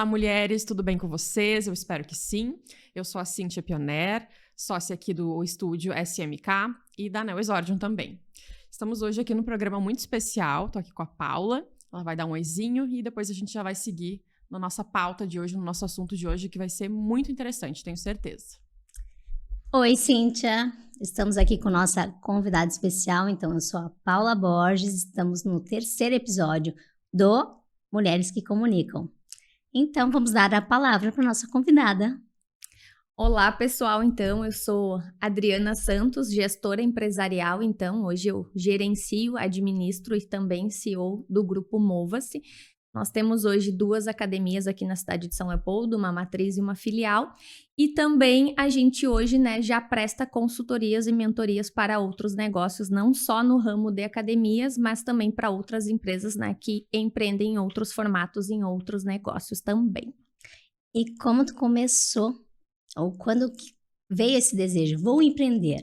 Olá, mulheres, tudo bem com vocês? Eu espero que sim. Eu sou a Cíntia Pioner, sócia aqui do estúdio SMK e da Neo Exordium também. Estamos hoje aqui num programa muito especial, tô aqui com a Paula, ela vai dar um oizinho e depois a gente já vai seguir na nossa pauta de hoje, no nosso assunto de hoje, que vai ser muito interessante, tenho certeza. Oi, Cíntia. Estamos aqui com nossa convidada especial. Então, eu sou a Paula Borges. Estamos no terceiro episódio do Mulheres que Comunicam. Então, vamos dar a palavra para nossa convidada. Olá, pessoal. Então, eu sou Adriana Santos, gestora empresarial. Então, hoje eu gerencio, administro e também CEO do Grupo Mova-se. Nós temos hoje 2 academias aqui na cidade de São Leopoldo, uma matriz e uma filial. E também a gente hoje, já presta consultorias e mentorias para outros negócios, não só no ramo de academias, mas também para outras empresas, que empreendem em outros formatos, em outros negócios também. E como tu começou, ou quando veio esse desejo? Vou empreender.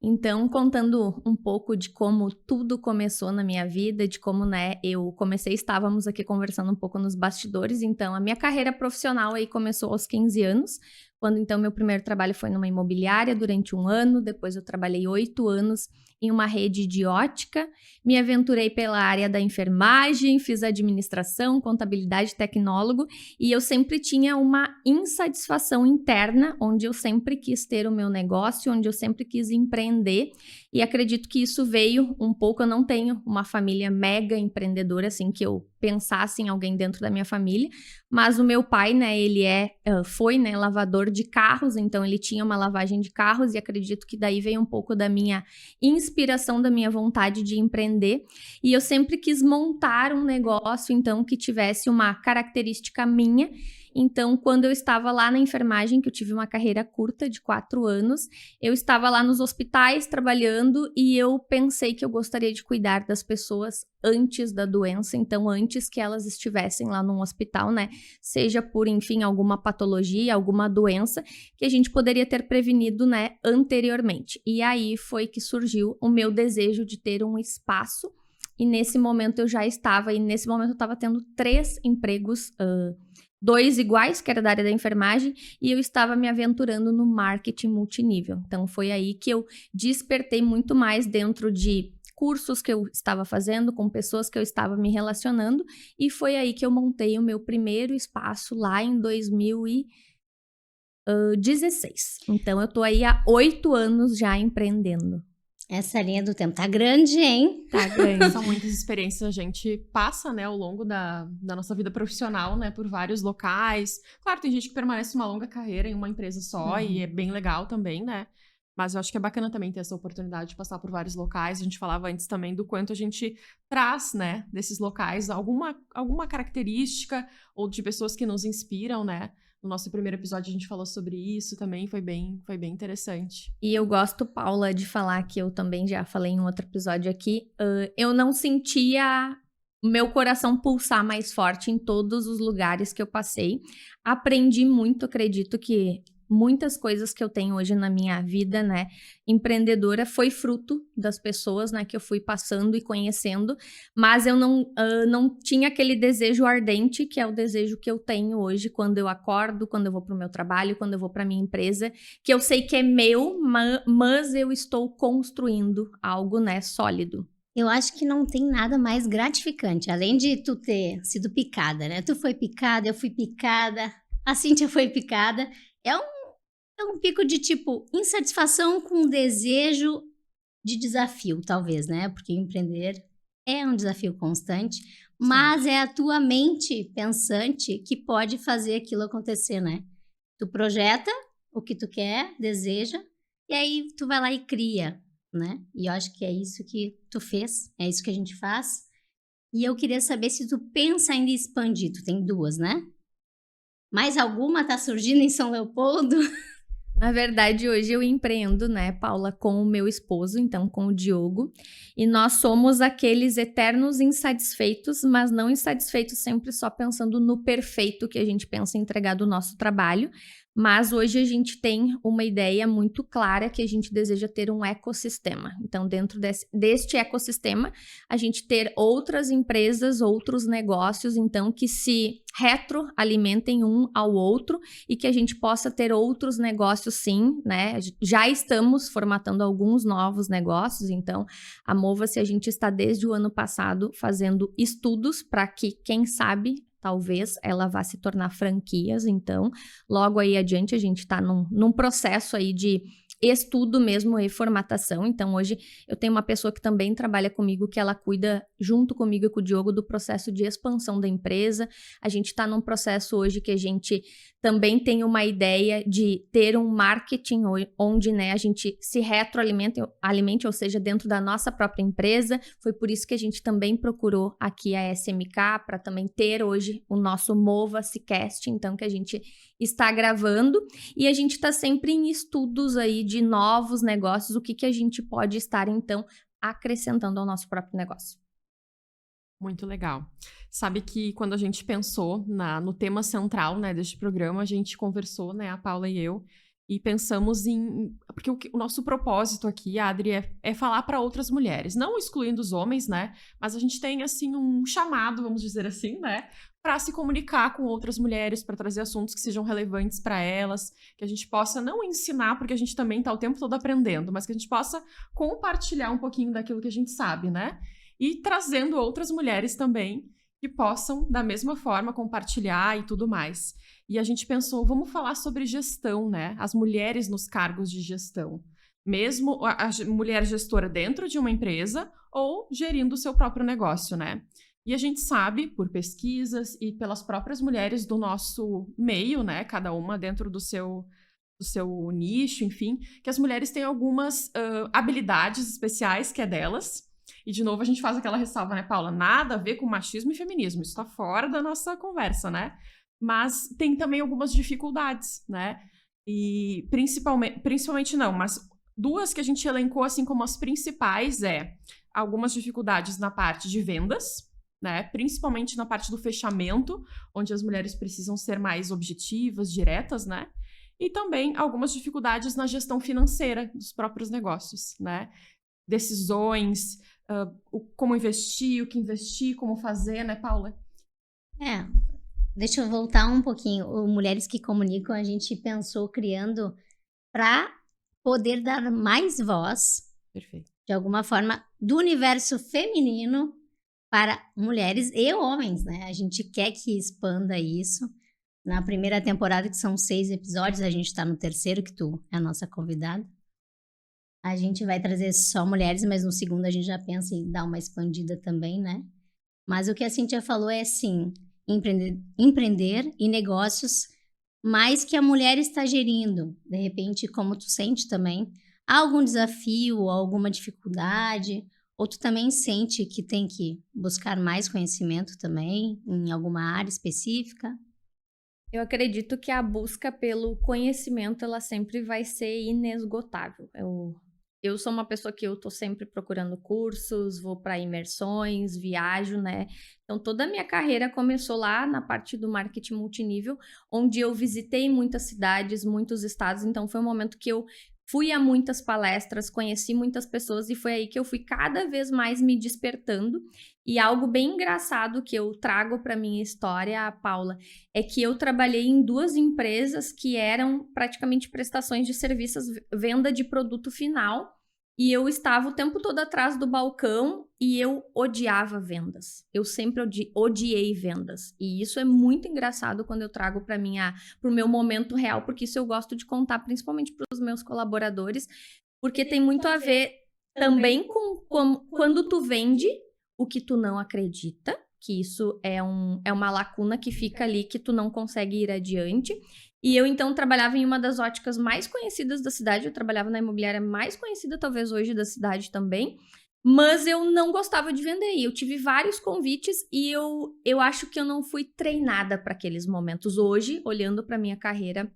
Então, contando um pouco de como tudo começou na minha vida, de como, eu comecei, estávamos aqui conversando um pouco nos bastidores. Então, a minha carreira profissional aí começou aos 15 anos, quando então meu primeiro trabalho foi numa imobiliária durante 1 ano, depois eu trabalhei 8 anos em uma rede de ótica, me aventurei pela área da enfermagem, fiz administração, contabilidade, tecnólogo, e eu sempre tinha uma insatisfação interna, onde eu sempre quis ter o meu negócio, onde eu sempre quis empreender, e acredito que isso veio um pouco. Eu não tenho uma família mega empreendedora, assim, que eu pensasse em alguém dentro da minha família, mas o meu pai, ele foi lavador de carros, então ele tinha uma lavagem de carros, e acredito que daí veio um pouco da minha inspiração, da minha vontade de empreender, e eu sempre quis montar um negócio, então, que tivesse uma característica minha. Então, quando eu estava lá na enfermagem, que eu tive uma carreira curta de 4 anos, eu estava lá nos hospitais trabalhando e eu pensei que eu gostaria de cuidar das pessoas antes da doença, então antes que elas estivessem lá num hospital, seja por, enfim, alguma patologia, alguma doença que a gente poderia ter prevenido, anteriormente. E aí foi que surgiu o meu desejo de ter um espaço, e nesse momento eu já estava, e nesse momento eu estava tendo 3 empregos, 2 iguais, que era da área da enfermagem, e eu estava me aventurando no marketing multinível. Então, foi aí que eu despertei muito mais dentro de cursos que eu estava fazendo, com pessoas que eu estava me relacionando, e foi aí que eu montei o meu primeiro espaço lá em 2016. Então, eu tô aí há 8 anos já empreendendo. Essa linha do tempo tá grande, hein? Tá grande. São muitas experiências, a gente passa, ao longo da nossa vida profissional, por vários locais. Claro, tem gente que permanece uma longa carreira em uma empresa só, e é bem legal também, Mas eu acho que é bacana também ter essa oportunidade de passar por vários locais. A gente falava antes também do quanto a gente traz, desses locais alguma característica ou de pessoas que nos inspiram, No nosso primeiro episódio a gente falou sobre isso também, foi bem interessante. E eu gosto, Paula, de falar, que eu também já falei em um outro episódio aqui, eu não sentia meu coração pulsar mais forte em todos os lugares que eu passei. Aprendi muito, acredito que muitas coisas que eu tenho hoje na minha vida, empreendedora, foi fruto das pessoas, que eu fui passando e conhecendo, mas eu não tinha aquele desejo ardente, que é o desejo que eu tenho hoje quando eu acordo, quando eu vou para o meu trabalho, quando eu vou para minha empresa, que eu sei que é meu, mas eu estou construindo algo, sólido. Eu acho que não tem nada mais gratificante, além de tu ter sido picada, Tu foi picada, eu fui picada, a Cíntia foi picada. É um pico de, insatisfação com desejo de desafio, talvez, Porque empreender é um desafio constante, mas é a tua mente pensante que pode fazer aquilo acontecer, Tu projeta o que tu quer, deseja, e aí tu vai lá e cria, E eu acho que é isso que tu fez, é isso que a gente faz. E eu queria saber se tu pensa ainda em expandir. Tu tem 2, Mais alguma tá surgindo em São Leopoldo? Na verdade, hoje eu empreendo, Paula, com o meu esposo, então com o Diogo, e nós somos aqueles eternos insatisfeitos, mas não insatisfeitos sempre só pensando no perfeito que a gente pensa em entregar do nosso trabalho, Mas hoje a gente tem uma ideia muito clara que a gente deseja ter um ecossistema. Então, dentro deste ecossistema, a gente ter outras empresas, outros negócios, então, que se retroalimentem um ao outro e que a gente possa ter outros negócios, sim, né? Já estamos formatando alguns novos negócios, então, a Mova-se, a gente está desde o ano passado fazendo estudos para que, quem sabe, talvez ela vá se tornar franquias, então logo aí adiante a gente está num processo aí de estudo mesmo e formatação. Então hoje eu tenho uma pessoa que também trabalha comigo, que ela cuida junto comigo e com o Diogo do processo de expansão da empresa. A gente está num processo hoje que a gente também tem uma ideia de ter um marketing onde, né, a gente se retroalimente, ou seja, dentro da nossa própria empresa. Foi por isso que a gente também procurou aqui a SMK para também ter hoje o nosso Mova-se Cast, então, que a gente está gravando, e a gente está sempre em estudos aí de novos negócios, o que a gente pode estar, então, acrescentando ao nosso próprio negócio. Muito legal. Sabe que quando a gente pensou no tema central, né, deste programa, a gente conversou, né, a Paula e eu, e pensamos porque o nosso propósito aqui, Adri, é falar para outras mulheres, não excluindo os homens, né, mas a gente tem, assim, um chamado, vamos dizer assim, né, para se comunicar com outras mulheres, para trazer assuntos que sejam relevantes para elas, que a gente possa não ensinar, porque a gente também está o tempo todo aprendendo, mas que a gente possa compartilhar um pouquinho daquilo que a gente sabe, né? E trazendo outras mulheres também que possam, da mesma forma, compartilhar e tudo mais. E a gente pensou, vamos falar sobre gestão, né? As mulheres nos cargos de gestão. Mesmo a mulher gestora dentro de uma empresa ou gerindo o seu próprio negócio, né? E a gente sabe, por pesquisas e pelas próprias mulheres do nosso meio, né? Cada uma dentro do seu nicho, enfim, que as mulheres têm algumas habilidades especiais que é delas. E, de novo, a gente faz aquela ressalva, né, Paula? Nada a ver com machismo e feminismo. Isso está fora da nossa conversa, né? Mas tem também algumas dificuldades, né? E principalmente não, mas duas que a gente elencou assim como as principais algumas dificuldades na parte de vendas, né? Principalmente na parte do fechamento, onde as mulheres precisam ser mais objetivas, diretas, né? E também algumas dificuldades na gestão financeira dos próprios negócios, né? Decisões, como investir, o que investir, como fazer, né, Paula? Deixa eu voltar um pouquinho. O Mulheres que Comunicam, a gente pensou criando para poder dar mais voz, Perfeito, de alguma forma, do universo feminino para mulheres e homens, né? A gente quer que expanda isso. Na primeira temporada, que são 6 episódios, a gente está no terceiro, que tu é a nossa convidada. A gente vai trazer só mulheres, mas no segundo a gente já pensa em dar uma expandida também, né? Mas o que a Cíntia falou é, sim, empreender e negócios, mais que a mulher está gerindo. De repente, como tu sente também, há algum desafio, alguma dificuldade, ou tu também sente que tem que buscar mais conhecimento também em alguma área específica? Eu acredito que a busca pelo conhecimento, ela sempre vai ser inesgotável. Eu sou uma pessoa que eu tô sempre procurando cursos, vou para imersões, viajo, né? Então, toda a minha carreira começou lá na parte do marketing multinível, onde eu visitei muitas cidades, muitos estados. Então, foi um momento que eu fui a muitas palestras, conheci muitas pessoas e foi aí que eu fui cada vez mais me despertando. E algo bem engraçado que eu trago para minha história, Paula, é que eu trabalhei em 2 empresas que eram praticamente prestações de serviços, venda de produto final, e eu estava o tempo todo atrás do balcão e eu odiava vendas. Eu sempre odiei vendas. E isso é muito engraçado quando eu trago para o meu momento real, porque isso eu gosto de contar principalmente para os meus colaboradores, porque tem muito a ver também com quando tu vende o que tu não acredita, que isso é uma lacuna que fica ali, que tu não consegue ir adiante. E eu, então, trabalhava em uma das óticas mais conhecidas da cidade, eu trabalhava na imobiliária mais conhecida, talvez hoje, da cidade também, mas eu não gostava de vender. E eu tive vários convites e eu acho que eu não fui treinada para aqueles momentos. Hoje, olhando para minha carreira,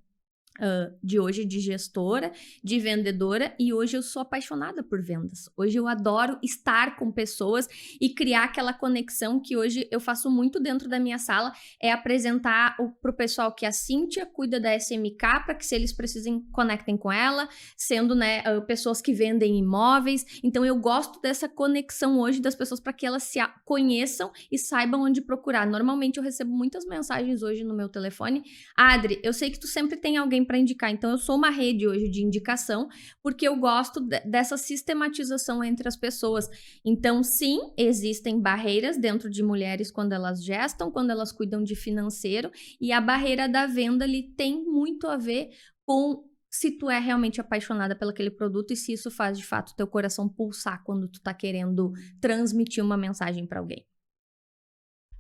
de hoje de gestora, de vendedora, e hoje eu sou apaixonada por vendas. Hoje eu adoro estar com pessoas e criar aquela conexão que hoje eu faço muito dentro da minha sala, é apresentar pro pessoal que a Cíntia cuida da SMK, para que se eles precisem, conectem com ela, sendo, né, pessoas que vendem imóveis. Então eu gosto dessa conexão hoje das pessoas para que elas se conheçam e saibam onde procurar. Normalmente eu recebo muitas mensagens hoje no meu telefone: Adri, eu sei que tu sempre tem alguém para indicar, então eu sou uma rede hoje de indicação, porque eu gosto dessa sistematização entre as pessoas. Então, sim, existem barreiras dentro de mulheres quando elas gestam, quando elas cuidam de financeiro, e a barreira da venda ali tem muito a ver com se tu é realmente apaixonada pelo aquele produto e se isso faz de fato teu coração pulsar quando tu tá querendo transmitir uma mensagem para alguém.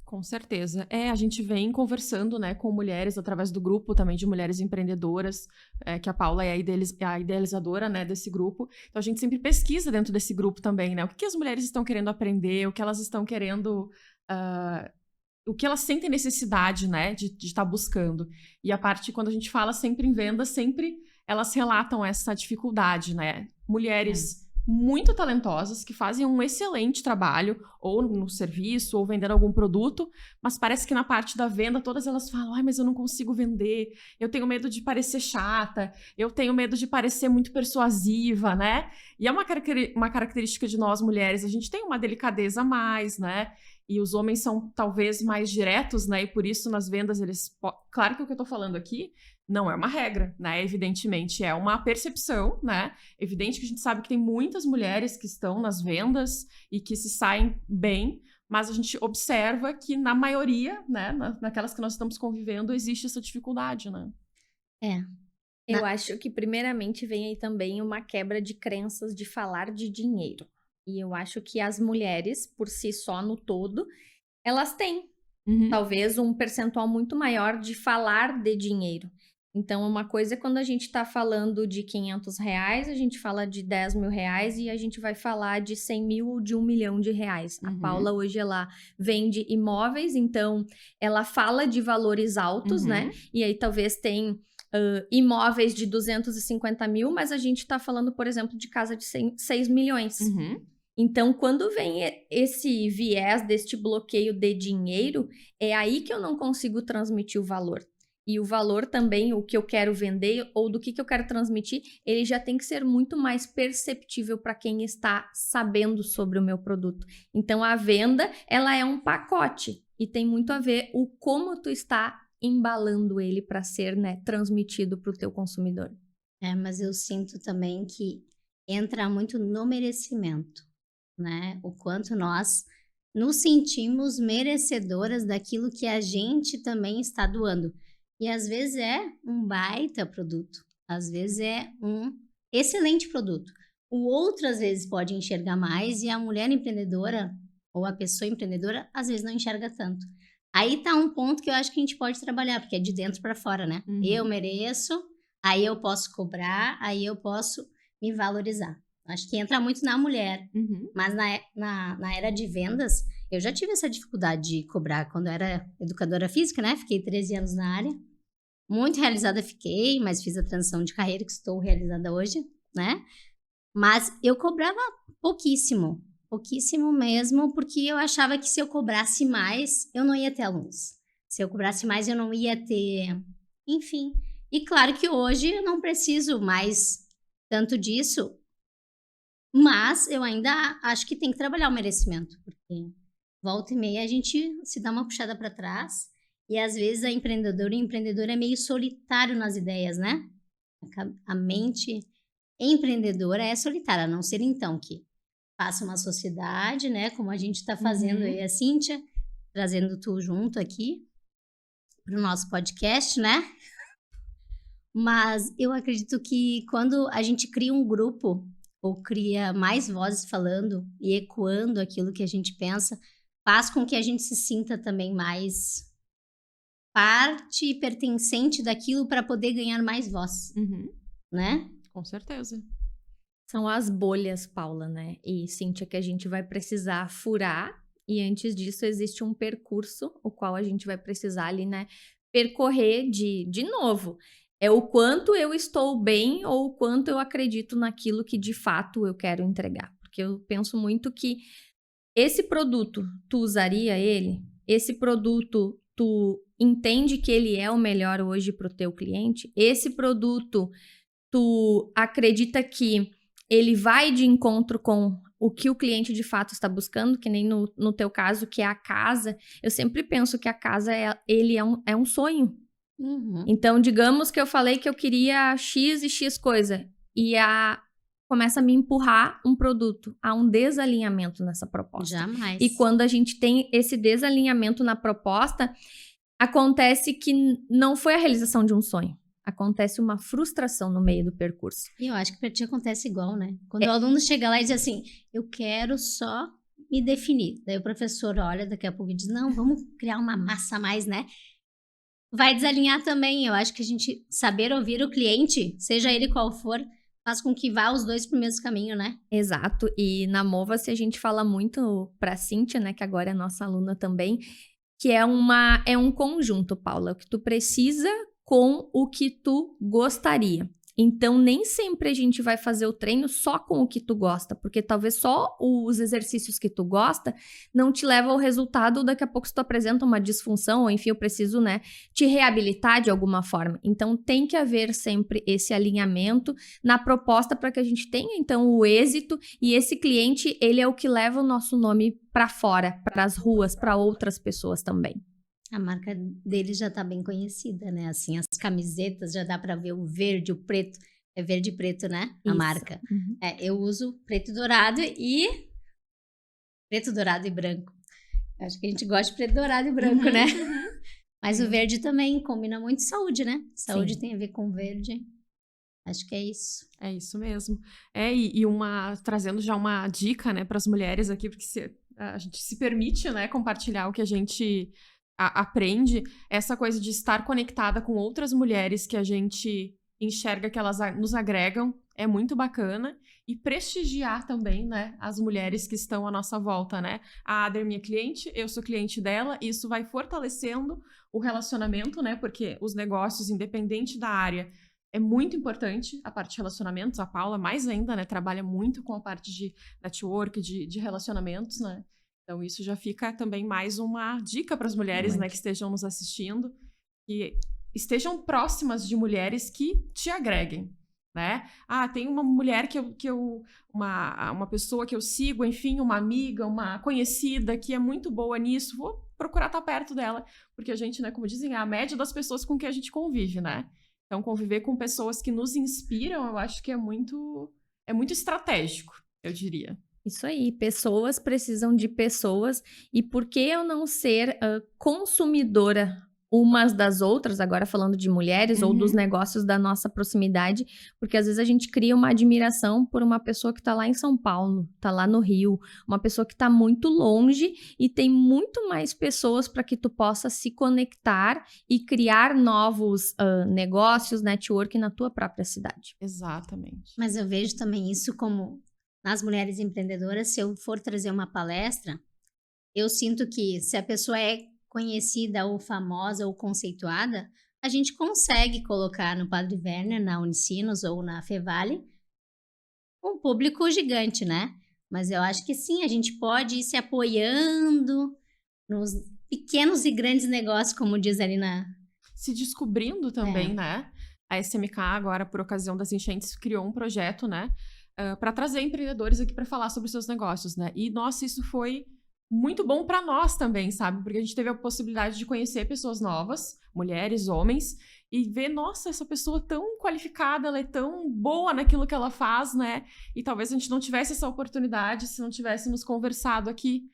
Com certeza. A gente vem conversando, né, com mulheres através do grupo também de mulheres empreendedoras, que a Paula é a idealizadora, né, desse grupo. Então a gente sempre pesquisa dentro desse grupo também, né, o que as mulheres estão querendo aprender, o que elas estão querendo, o que elas sentem necessidade, né, de estar buscando. E a parte, quando a gente fala sempre em venda, sempre elas relatam essa dificuldade, né. Mulheres muito talentosas, que fazem um excelente trabalho, ou no serviço, ou vendendo algum produto, mas parece que na parte da venda, todas elas falam: ai, mas eu não consigo vender, eu tenho medo de parecer chata, eu tenho medo de parecer muito persuasiva, né? E é uma característica de nós mulheres, a gente tem uma delicadeza a mais, né? E os homens são talvez mais diretos, né? E por isso nas vendas eles... Claro que o que eu tô falando aqui não é uma regra, né? Evidentemente é uma percepção, né? Evidente que a gente sabe que tem muitas mulheres que estão nas vendas e que se saem bem, mas a gente observa que na maioria, né? Naquelas que nós estamos convivendo, existe essa dificuldade, né? Eu acho que primeiramente vem aí também uma quebra de crenças de falar de dinheiro. E eu acho que as mulheres, por si só, no todo, elas têm talvez um percentual muito maior de falar de dinheiro. Então, uma coisa é quando a gente tá falando de R$500, a gente fala de R$10.000 e a gente vai falar de 100 mil ou de R$1 milhão. A Paula hoje, ela vende imóveis, então ela fala de valores altos, né? E aí talvez tem imóveis de 250 mil, mas a gente tá falando, por exemplo, de casa de 6 milhões. Então, quando vem esse viés deste bloqueio de dinheiro, é aí que eu não consigo transmitir o valor. E o valor também, o que eu quero vender ou do que eu quero transmitir, ele já tem que ser muito mais perceptível para quem está sabendo sobre o meu produto. Então, a venda, ela é um pacote e tem muito a ver o como tu está embalando ele para ser, né, transmitido para o teu consumidor. Mas eu sinto também que entra muito no merecimento, né? O quanto nós nos sentimos merecedoras daquilo que a gente também está doando. E às vezes é um baita produto, às vezes é um excelente produto. O outro às vezes pode enxergar mais e a mulher empreendedora ou a pessoa empreendedora às vezes não enxerga tanto. Aí tá um ponto que eu acho que a gente pode trabalhar, porque é de dentro para fora, né? Eu mereço, aí eu posso cobrar, aí eu posso me valorizar. Acho que entra muito na mulher, mas na era de vendas, eu já tive essa dificuldade de cobrar quando eu era educadora física, né? Fiquei 13 anos na área. Muito realizada fiquei, mas fiz a transição de carreira que estou realizada hoje, né? Mas eu cobrava pouquíssimo mesmo, porque eu achava que se eu cobrasse mais, eu não ia ter alunos. Se eu cobrasse mais, eu não ia ter... Enfim. E claro que hoje eu não preciso mais tanto disso, mas eu ainda acho que tem que trabalhar o merecimento, porque volta e meia a gente se dá uma puxada para trás e às vezes a empreendedora é meio solitário nas ideias, né? A mente empreendedora é solitária, a não ser então que faça uma sociedade, né? Como a gente está fazendo aí, a Cíntia, trazendo tu junto aqui para o nosso podcast, né? Mas eu acredito que quando a gente cria um grupo ou cria mais vozes falando e ecoando aquilo que a gente pensa, faz com que a gente se sinta também mais parte e pertencente daquilo para poder ganhar mais voz, né? Com certeza. São as bolhas, Paula, né? E Cíntia, que a gente vai precisar furar. E antes disso, existe um percurso, o qual a gente vai precisar ali, né? Percorrer de novo. É o quanto eu estou bem ou o quanto eu acredito naquilo que de fato eu quero entregar. Porque eu penso muito que esse produto, tu usaria ele? Esse produto, tu entende que ele é o melhor hoje para o teu cliente? Esse produto, tu acredita que ele vai de encontro com o que o cliente de fato está buscando, que nem no teu caso, que é a casa. Eu sempre penso que a casa, ele é um sonho. Uhum. Então, digamos que eu falei que eu queria X e X coisa, e começa a me empurrar um produto, há um desalinhamento nessa proposta. Jamais. E quando a gente tem esse desalinhamento na proposta, acontece que não foi a realização de um sonho. Acontece uma frustração no meio do percurso. E eu acho que pra ti acontece igual, né? Quando o aluno chega lá e diz assim, eu quero só me definir. Daí o professor olha daqui a pouco e diz, não, vamos criar uma massa a mais, né? Vai desalinhar também. Eu acho que a gente saber ouvir o cliente, seja ele qual for, faz com que vá os dois pro mesmo caminho, né? Exato. E na Mova-se a gente fala muito pra Cíntia, né, que agora é nossa aluna também, que é um conjunto, Paula, o que tu precisa com o que tu gostaria. Então, nem sempre a gente vai fazer o treino só com o que tu gosta, porque talvez só os exercícios que tu gosta não te levam ao resultado, ou daqui a pouco se tu apresenta uma disfunção, ou enfim, eu preciso, né, te reabilitar de alguma forma. Então, tem que haver sempre esse alinhamento na proposta para que a gente tenha, então, o êxito, e esse cliente, ele é o que leva o nosso nome para fora, para as ruas, para outras pessoas também. A marca dele já tá bem conhecida, né? Assim, as camisetas já dá pra ver o verde, o preto. É verde e preto, né? A Isso. marca. Uhum. Eu uso preto e dourado e... Preto, dourado e branco. Acho que a gente gosta de preto, dourado e branco, né? Mas o verde também combina muito saúde, né? Saúde Sim. tem a ver com verde. Acho que é isso. É isso mesmo. Trazendo já uma dica, né, para as mulheres aqui, porque a gente se permite, né, compartilhar o que a gente aprende, essa coisa de estar conectada com outras mulheres que a gente enxerga que elas nos agregam, é muito bacana. E prestigiar também, né, as mulheres que estão à nossa volta, né? A Ada é minha cliente, eu sou cliente dela, e isso vai fortalecendo o relacionamento, né? Porque os negócios, independente da área, é muito importante a parte de relacionamentos. A Paula, mais ainda, né, trabalha muito com a parte de network, de relacionamentos, né? Então, isso já fica também mais uma dica para as mulheres, né, que estejam nos assistindo, que estejam próximas de mulheres que te agreguem, né? Tem uma mulher uma pessoa que eu sigo, enfim, uma amiga, uma conhecida que é muito boa nisso, vou procurar estar perto dela, porque a gente, né, como dizem, é a média das pessoas com que a gente convive, né? Então, conviver com pessoas que nos inspiram, eu acho que é muito estratégico, eu diria. Isso aí, pessoas precisam de pessoas, e por que eu não ser consumidora umas das outras, agora falando de mulheres ou dos negócios da nossa proximidade, porque às vezes a gente cria uma admiração por uma pessoa que tá lá em São Paulo, tá lá no Rio, uma pessoa que tá muito longe e tem muito mais pessoas para que tu possa se conectar e criar novos negócios, network na tua própria cidade. Exatamente. Mas eu vejo também isso como nas mulheres empreendedoras. Se eu for trazer uma palestra, eu sinto que se a pessoa é conhecida ou famosa ou conceituada, a gente consegue colocar no Padre Werner, na Unicinos ou na Fevale um público gigante, né? Mas eu acho que sim, a gente pode ir se apoiando nos pequenos e grandes negócios, como diz ali na... Se descobrindo também, né? A SMK agora, por ocasião das enchentes, criou um projeto, né? Para trazer empreendedores aqui para falar sobre os seus negócios, né? E, nossa, isso foi muito bom para nós também, sabe? Porque a gente teve a possibilidade de conhecer pessoas novas, mulheres, homens, e ver, nossa, essa pessoa tão qualificada, ela é tão boa naquilo que ela faz, né? E talvez a gente não tivesse essa oportunidade se não tivéssemos conversado aqui.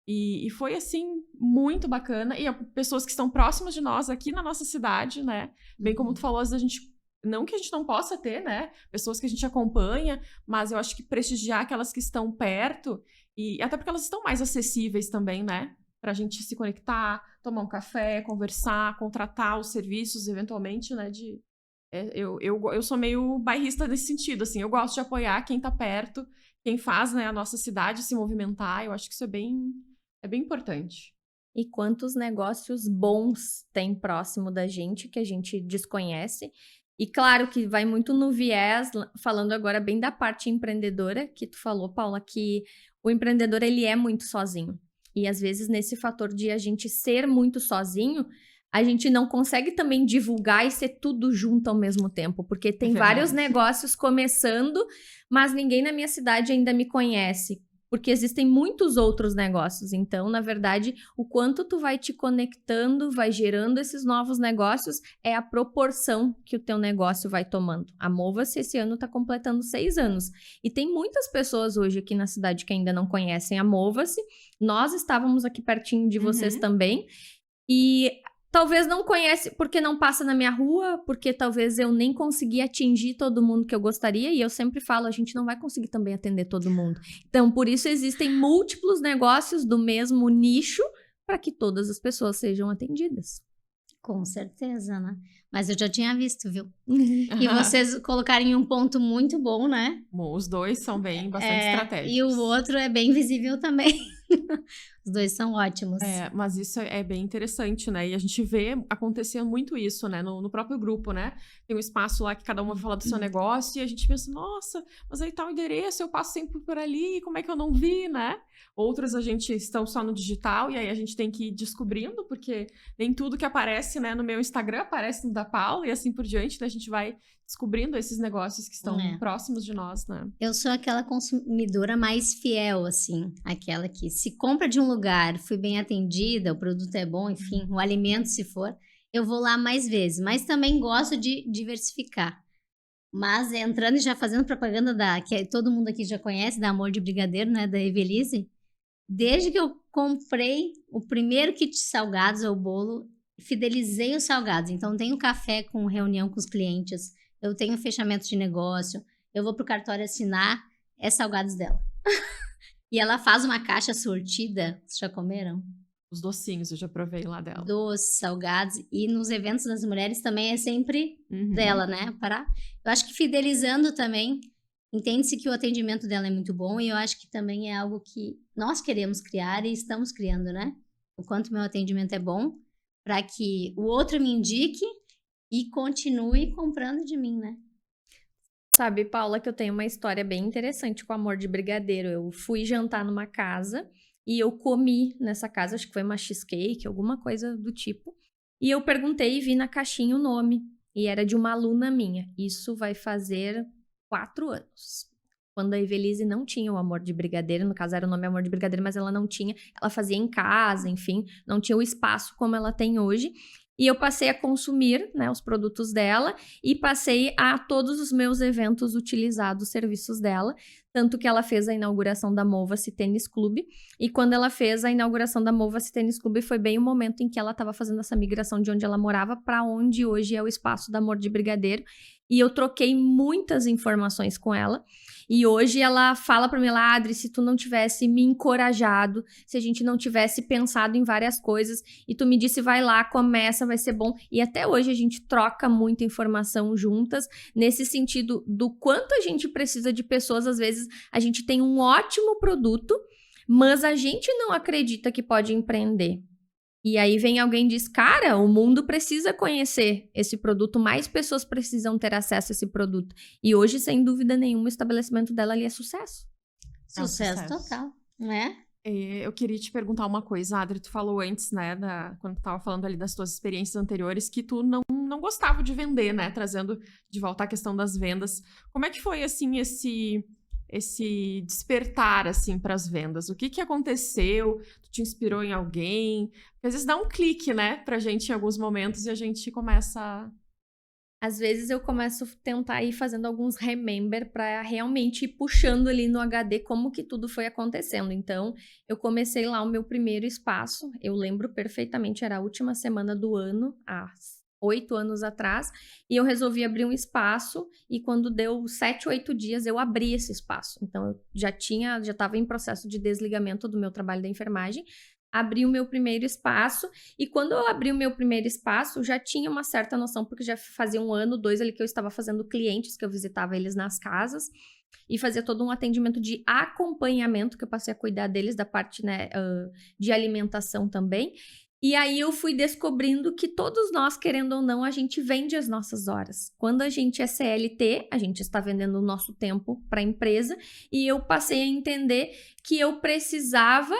E foi, assim, muito bacana. E pessoas que estão próximas de nós aqui na nossa cidade, né? Bem como tu falou, a gente... Não que a gente não possa ter, né? Pessoas que a gente acompanha, mas eu acho que prestigiar aquelas que estão perto, e até porque elas estão mais acessíveis também, né? Pra gente se conectar, tomar um café, conversar, contratar os serviços, eventualmente, né? Eu sou meio bairrista nesse sentido, assim. Eu gosto de apoiar quem tá perto, quem faz, né, a nossa cidade se movimentar. Eu acho que isso é bem importante. E quantos negócios bons tem próximo da gente que a gente desconhece, E claro que vai muito no viés, falando agora bem da parte empreendedora, que tu falou, Paula, que o empreendedor, ele é muito sozinho. E às vezes nesse fator de a gente ser muito sozinho, a gente não consegue também divulgar e ser tudo junto ao mesmo tempo, porque tem vários negócios começando, mas ninguém na minha cidade ainda me conhece. Porque existem muitos outros negócios. Então, na verdade, o quanto tu vai te conectando, vai gerando esses novos negócios, é a proporção que o teu negócio vai tomando. A Mova-se esse ano está completando 6 anos. E tem muitas pessoas hoje aqui na cidade que ainda não conhecem a Mova-se. Nós estávamos aqui pertinho de vocês também. E talvez não conhece porque não passa na minha rua, porque talvez eu nem consegui atingir todo mundo que eu gostaria, e eu sempre falo, a gente não vai conseguir também atender todo mundo. Então, por isso existem múltiplos negócios do mesmo nicho para que todas as pessoas sejam atendidas. Com certeza, né? Mas eu já tinha visto, viu? E vocês colocarem um ponto muito bom, né? Bom, os dois são bastante estratégicos. E o outro é bem visível também. Os dois são ótimos. Mas isso é bem interessante, né? E a gente vê acontecer muito isso, né? No próprio grupo, né? Tem um espaço lá que cada um vai falar do seu negócio e a gente pensa, nossa, mas aí tá o endereço, eu passo sempre por ali, como é que eu não vi, né? Outros a gente estão só no digital e aí a gente tem que ir descobrindo, porque nem tudo que aparece, né, no meu Instagram aparece no da Paula e assim por diante, né? A gente vai descobrindo esses negócios que estão próximos de nós, né? Eu sou aquela consumidora mais fiel, assim. Aquela que se compra de um lugar, fui bem atendida, o produto é bom, enfim, o alimento se for, eu vou lá mais vezes. Mas também gosto de diversificar. Mas entrando e já fazendo propaganda que todo mundo aqui já conhece, da Amor de Brigadeiro, né, da Evelise. Desde que eu comprei o primeiro kit de salgados, ou bolo, fidelizei os salgados. Então, tenho café com reunião com os clientes, eu tenho fechamento de negócio, eu vou pro cartório assinar, salgados dela. E ela faz uma caixa sortida, vocês já comeram? Os docinhos, eu já provei lá dela. Doces, salgados, e nos eventos das mulheres também é sempre dela, né? Eu acho que fidelizando também, entende-se que o atendimento dela é muito bom e eu acho que também é algo que nós queremos criar e estamos criando, né? O quanto meu atendimento é bom, para que o outro me indique e continue comprando de mim, né? Sabe, Paula, que eu tenho uma história bem interessante com o Amor de Brigadeiro. Eu fui jantar numa casa e eu comi nessa casa, acho que foi uma cheesecake, alguma coisa do tipo. E eu perguntei e vi na caixinha o nome. E era de uma aluna minha. Isso vai fazer 4 anos. Quando a Evelise não tinha o Amor de Brigadeiro, no caso era o nome Amor de Brigadeiro, mas ela não tinha. Ela fazia em casa, enfim, não tinha o espaço como ela tem hoje. E eu passei a consumir, né, os produtos dela e passei a todos os meus eventos utilizar os serviços dela. Tanto que ela fez a inauguração da Mova-se Tênis Clube. E quando ela fez a inauguração da Mova-se Tênis Clube, foi bem o momento em que ela estava fazendo essa migração de onde ela morava para onde hoje é o espaço da Amor de Brigadeiro. E eu troquei muitas informações com ela. E hoje ela fala para mim lá, Adri, se tu não tivesse me encorajado, se a gente não tivesse pensado em várias coisas, e tu me disse, vai lá, começa, vai ser bom. E até hoje a gente troca muita informação juntas, nesse sentido do quanto a gente precisa de pessoas. Às vezes a gente tem um ótimo produto, mas a gente não acredita que pode empreender. E aí vem alguém e diz, cara, o mundo precisa conhecer esse produto, mais pessoas precisam ter acesso a esse produto. E hoje, sem dúvida nenhuma, o estabelecimento dela ali é sucesso. Sucesso total, né? Eu queria te perguntar uma coisa, Adri, tu falou antes, né, quando tu tava falando ali das tuas experiências anteriores, que tu não gostava de vender, né, trazendo de volta a questão das vendas. Como é que foi, assim, esse despertar, assim, para as vendas? O que aconteceu? Tu te inspirou em alguém? Porque às vezes dá um clique, né, pra gente em alguns momentos e a gente começa... Às vezes eu começo a tentar ir fazendo alguns remember para realmente ir puxando ali no HD como que tudo foi acontecendo. Então, eu comecei lá o meu primeiro espaço. Eu lembro perfeitamente, era a última semana do ano, há 8 anos atrás, e eu resolvi abrir um espaço, e quando deu 7, 8 dias, eu abri esse espaço. Então, eu já estava em processo de desligamento do meu trabalho da enfermagem, abri o meu primeiro espaço, e quando eu abri o meu primeiro espaço, já tinha uma certa noção, porque já fazia 1 ano, 2 ali que eu estava fazendo clientes, que eu visitava eles nas casas, e fazia todo um atendimento de acompanhamento, que eu passei a cuidar deles, da parte, né, de alimentação também. E aí eu fui descobrindo que todos nós, querendo ou não, a gente vende as nossas horas. Quando a gente é CLT, a gente está vendendo o nosso tempo para a empresa, e eu passei a entender que eu precisava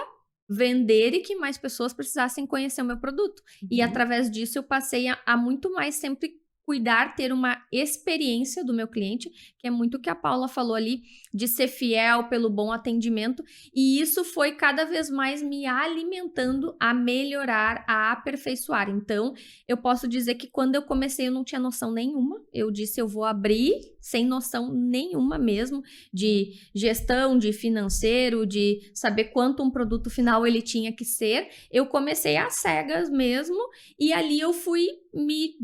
vender e que mais pessoas precisassem conhecer o meu produto. E através disso eu passei a muito mais sempre cuidar, ter uma experiência do meu cliente, que é muito o que a Paula falou ali, de ser fiel pelo bom atendimento, e isso foi cada vez mais me alimentando a melhorar, a aperfeiçoar. Então, eu posso dizer que quando eu comecei eu não tinha noção nenhuma, eu disse eu vou abrir sem noção nenhuma mesmo, de gestão, de financeiro, de saber quanto um produto final ele tinha que ser. Eu comecei às cegas mesmo, e ali eu fui me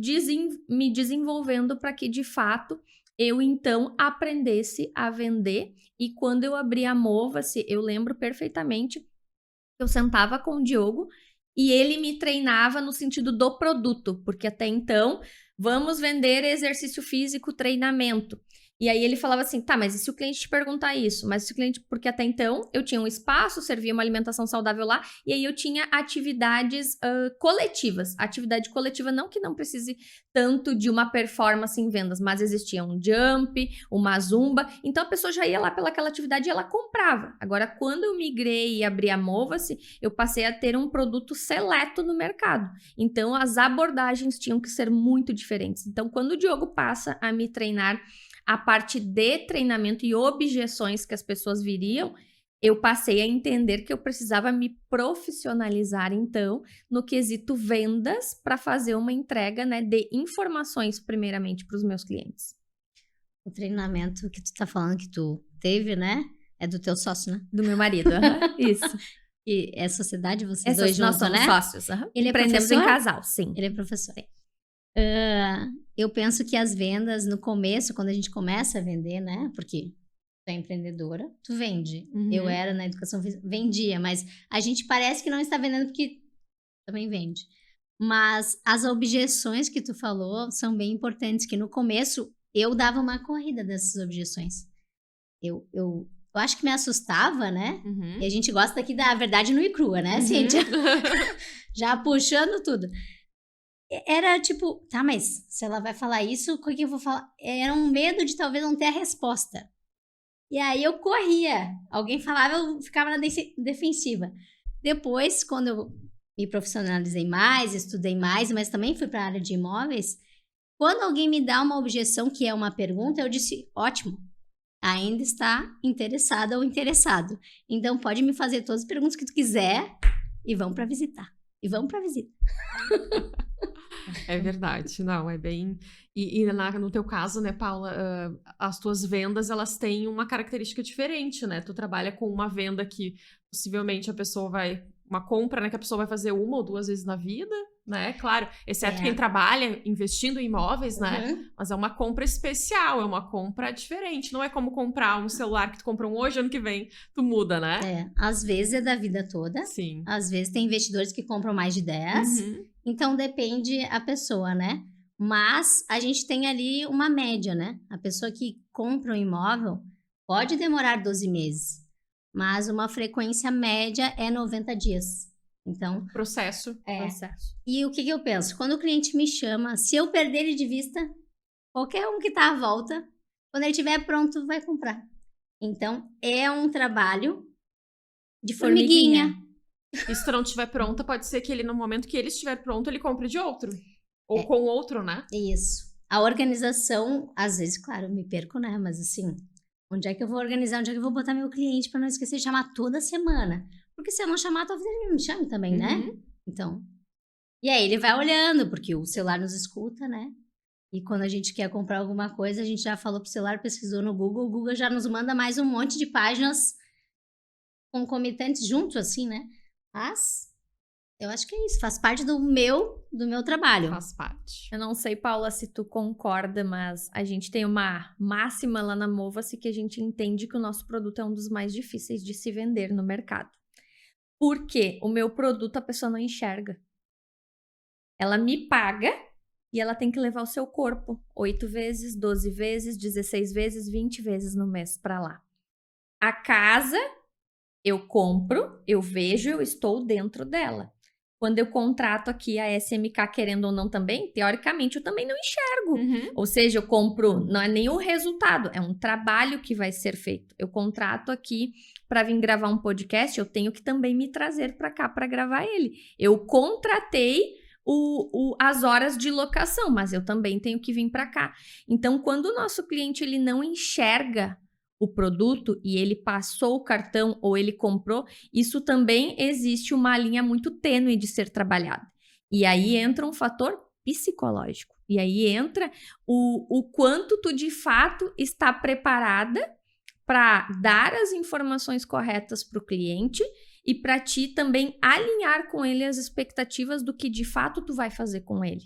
desenvolvendo para que, de fato, eu então aprendesse a vender. E quando eu abri a Mova-se, eu lembro perfeitamente que eu sentava com o Diogo e ele me treinava no sentido do produto, porque até então, vamos vender exercício físico, treinamento. E aí ele falava assim, tá, mas e se o cliente te perguntar isso? Mas se o cliente... Porque até então eu tinha um espaço, servia uma alimentação saudável lá, e aí eu tinha atividades coletivas. Atividade coletiva não que não precise tanto de uma performance em vendas, mas existia um jump, uma zumba, então a pessoa já ia lá pelaquela atividade e ela comprava. Agora, quando eu migrei e abri a Mova-se, eu passei a ter um produto seleto no mercado. Então, as abordagens tinham que ser muito diferentes. Então, quando o Diogo passa a me treinar a parte de treinamento e objeções que as pessoas viriam, eu passei a entender que eu precisava me profissionalizar, então, no quesito vendas, para fazer uma entrega, né, de informações, primeiramente, para os meus clientes. O treinamento que tu tá falando que tu teve, né? É do teu sócio, né? Do meu marido, isso. E é sociedade, vocês dois juntos, nós somos né? sócios. Ele é Empreendemos professor? em casal, sim. Ele é professor. Eu penso que as vendas, no começo, quando a gente começa a vender, né? Porque tu é empreendedora, tu vende. Eu era na educação física, vendia, mas a gente parece que não está vendendo porque também vende. Mas as objeções que tu falou são bem importantes, que no começo eu dava uma corrida dessas objeções. Eu acho que me assustava, né? E a gente gosta aqui da verdade nua e crua, né, Cíntia? Já puxando tudo. Era tipo, tá, mas se ela vai falar isso, o que eu vou falar? Era um medo de talvez não ter a resposta. E aí eu corria. Alguém falava, eu ficava na defensiva. Depois, quando eu me profissionalizei mais, estudei mais, mas também fui para a área de imóveis, quando alguém me dá uma objeção que é uma pergunta, eu disse, ótimo, ainda está interessada ou interessado. Então pode me fazer todas as perguntas que tu quiser e vamos para visitar. E vamos para visita. É verdade, não, é bem... E no teu caso, né, Paula, as tuas vendas, elas têm uma característica diferente, né? Tu trabalha com uma venda que possivelmente a pessoa vai... Uma compra, né, que a pessoa vai fazer uma ou duas vezes na vida, né? Claro, exceto quem trabalha investindo em imóveis, né? Mas é uma compra especial, é uma compra diferente. Não é como comprar um celular que tu compra hoje, ano que vem tu muda, né? Às vezes é da vida toda. Sim. Às vezes tem investidores que compram mais de 10. Então depende a pessoa, né? Mas a gente tem ali uma média, né? A pessoa que compra um imóvel pode demorar 12 meses. Mas uma frequência média é 90 dias. Então... Processo. Processo. E o que eu penso? Quando o cliente me chama, se eu perder ele de vista, qualquer um que tá à volta, quando ele estiver pronto, vai comprar. Então, é um trabalho de formiguinha. E se tu não estiver pronta, pode ser que ele, no momento que ele estiver pronto, ele compre de outro. Ou com outro, né? Isso. A organização, às vezes, claro, eu me perco, né? Mas assim... Onde é que eu vou organizar? Onde é que eu vou botar meu cliente para não esquecer de chamar toda semana? Porque se eu não chamar, talvez ele me chame também, né? Então. E aí ele vai olhando, porque o celular nos escuta, né? E quando a gente quer comprar alguma coisa, a gente já falou pro celular, pesquisou no Google, o Google já nos manda mais um monte de páginas concomitantes juntos, assim, né? Mas eu acho que é isso, faz parte do meu trabalho. Faz parte. Eu não sei, Paula, se tu concorda, mas a gente tem uma máxima lá na Mova-se que a gente entende que o nosso produto é um dos mais difíceis de se vender no mercado. Porque o meu produto a pessoa não enxerga. Ela me paga e ela tem que levar o seu corpo 8 vezes, 12 vezes, 16 vezes, 20 vezes no mês para lá. A casa, eu compro, eu vejo, eu estou dentro dela. Quando eu contrato aqui a SMK, querendo ou não também, teoricamente eu também não enxergo. Ou seja, eu compro, não é nem o resultado, é um trabalho que vai ser feito. Eu contrato aqui para vir gravar um podcast, eu tenho que também me trazer para cá para gravar ele. Eu contratei as horas de locação, mas eu também tenho que vir para cá. Então, quando o nosso cliente ele não enxerga o produto e ele passou o cartão ou ele comprou, isso também existe uma linha muito tênue de ser trabalhada. E aí entra um fator psicológico. E aí entra o quanto tu de fato está preparada para dar as informações corretas para o cliente e para ti também alinhar com ele as expectativas do que de fato tu vai fazer com ele.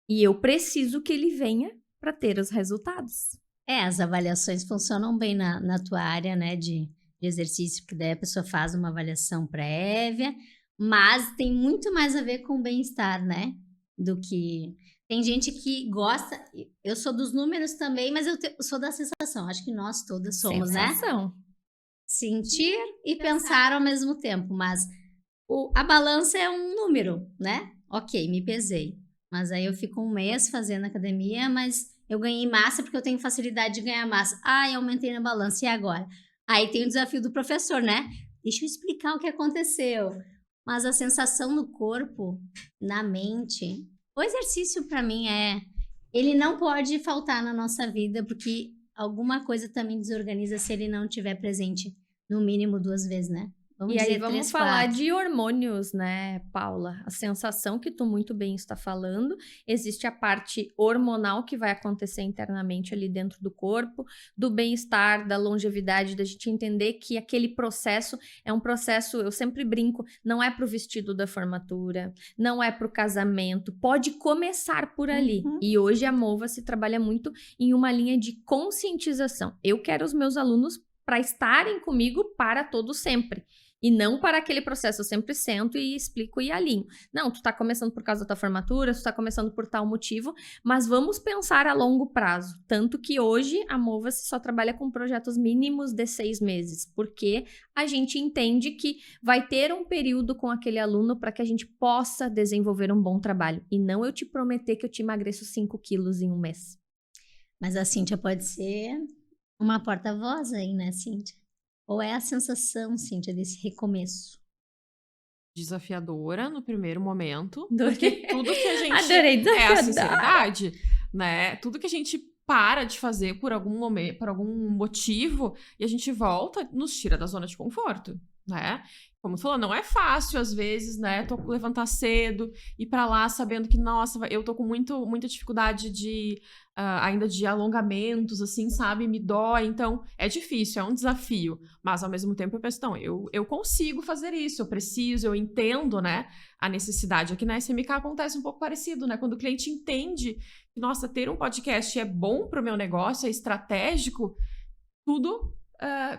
E eu preciso que ele venha para ter os resultados. As avaliações funcionam bem na tua área, né, de exercício, porque daí a pessoa faz uma avaliação prévia, mas tem muito mais a ver com o bem-estar, né, do que... Tem gente que gosta, eu sou dos números também, mas eu sou da sensação, acho que nós todas somos, sensação, né? Sentir e pensar ao mesmo tempo, mas a balança é um número, né? Ok, me pesei, mas aí eu fico um mês fazendo academia, mas eu ganhei massa porque eu tenho facilidade de ganhar massa. Eu aumentei na balança, e agora? Aí tem o desafio do professor, né? Deixa eu explicar o que aconteceu. Mas a sensação no corpo, na mente, o exercício para mim ele não pode faltar na nossa vida, porque alguma coisa também desorganiza se ele não estiver presente no mínimo 2 vezes, né? E aí vamos falar de hormônios, né, Paula? A sensação que tu muito bem está falando, existe a parte hormonal que vai acontecer internamente ali dentro do corpo, do bem-estar, da longevidade, da gente entender que aquele processo é um processo, eu sempre brinco, não é pro vestido da formatura, não é pro casamento, pode começar por ali. E hoje a Mova se trabalha muito em uma linha de conscientização. Eu quero os meus alunos para estarem comigo para todo sempre. E não para aquele processo, eu sempre sento e explico e alinho. Não, tu tá começando por causa da tua formatura, tu tá começando por tal motivo, mas vamos pensar a longo prazo. Tanto que hoje a Mova só trabalha com projetos mínimos de 6 meses, porque a gente entende que vai ter um período com aquele aluno para que a gente possa desenvolver um bom trabalho. E não eu te prometer que eu te emagreço 5 quilos em um mês. Mas a Cíntia pode ser uma porta-voz aí, né, Cíntia? Ou é a sensação, Cíntia, desse recomeço? Desafiadora no primeiro momento. Adorei. Porque tudo que a gente... Adorei, desafiadora. É a sinceridade, né? Tudo que a gente para de fazer por algum momento, por algum motivo, e a gente volta, nos tira da zona de conforto, né? Como tu falou, não é fácil às vezes, né? Tô levantar cedo, ir pra lá sabendo que, nossa, eu tô com muita dificuldade de... ainda de alongamentos, assim, sabe? Me dói, então é difícil, é um desafio. Mas, ao mesmo tempo, eu penso, não, eu consigo fazer isso, eu preciso, eu entendo, né, a necessidade. Aqui na SMK acontece um pouco parecido, né? Quando o cliente entende que, nossa, ter um podcast é bom pro meu negócio, é estratégico, tudo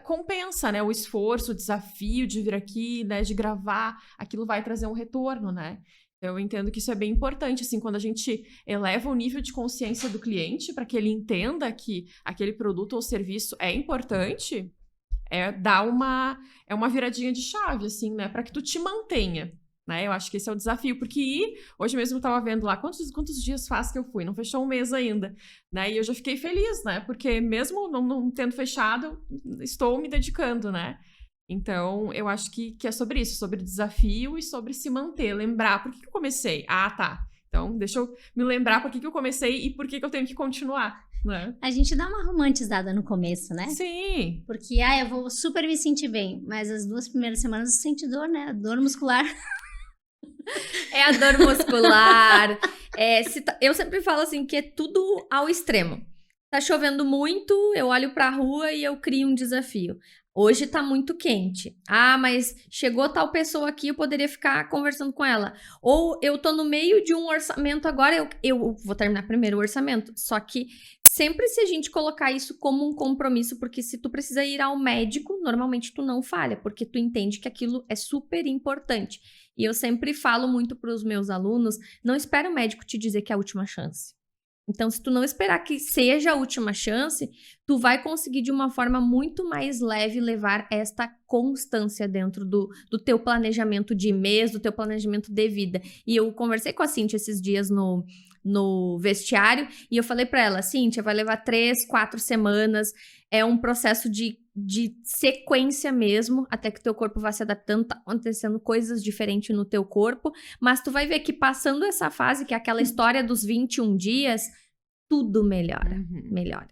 compensa, né? O esforço, o desafio de vir aqui, né, de gravar, aquilo vai trazer um retorno, né? Eu entendo que isso é bem importante, assim, quando a gente eleva o nível de consciência do cliente para que ele entenda que aquele produto ou serviço é importante, dar uma viradinha de chave, assim, né, para que tu te mantenha, né? Eu acho que esse é o desafio, porque hoje mesmo eu tava vendo lá quantos dias faz que eu fui, não fechou um mês ainda, né? E eu já fiquei feliz, né? Porque mesmo não tendo fechado, estou me dedicando, né? Então, eu acho que é sobre isso, sobre desafio e sobre se manter, lembrar por que eu comecei. Tá. Então, deixa eu me lembrar por que eu comecei e por que eu tenho que continuar, né? A gente dá uma romantizada no começo, né? Sim. Porque, eu vou super me sentir bem, mas as 2 primeiras semanas eu senti dor, né? Dor muscular. É a dor muscular. Eu sempre falo assim que é tudo ao extremo. Tá chovendo muito, eu olho pra rua e eu crio um desafio. Hoje tá muito quente. Mas chegou tal pessoa aqui, eu poderia ficar conversando com ela. Ou eu tô no meio de um orçamento agora, eu vou terminar primeiro o orçamento. Só que sempre se a gente colocar isso como um compromisso, porque se tu precisa ir ao médico, normalmente tu não falha, porque tu entende que aquilo é super importante. E eu sempre falo muito pros meus alunos, não espera o médico te dizer que é a última chance. Então, se tu não esperar que seja a última chance, tu vai conseguir de uma forma muito mais leve levar esta constância dentro do teu planejamento de mês, do teu planejamento de vida. E eu conversei com a Cíntia esses dias no vestiário e eu falei pra ela, Cíntia, vai levar 3, 4 semanas, é um processo de sequência mesmo, até que teu corpo vai se adaptando, tá acontecendo coisas diferentes no teu corpo, mas tu vai ver que passando essa fase, que é aquela história dos 21 dias, tudo melhora, melhora.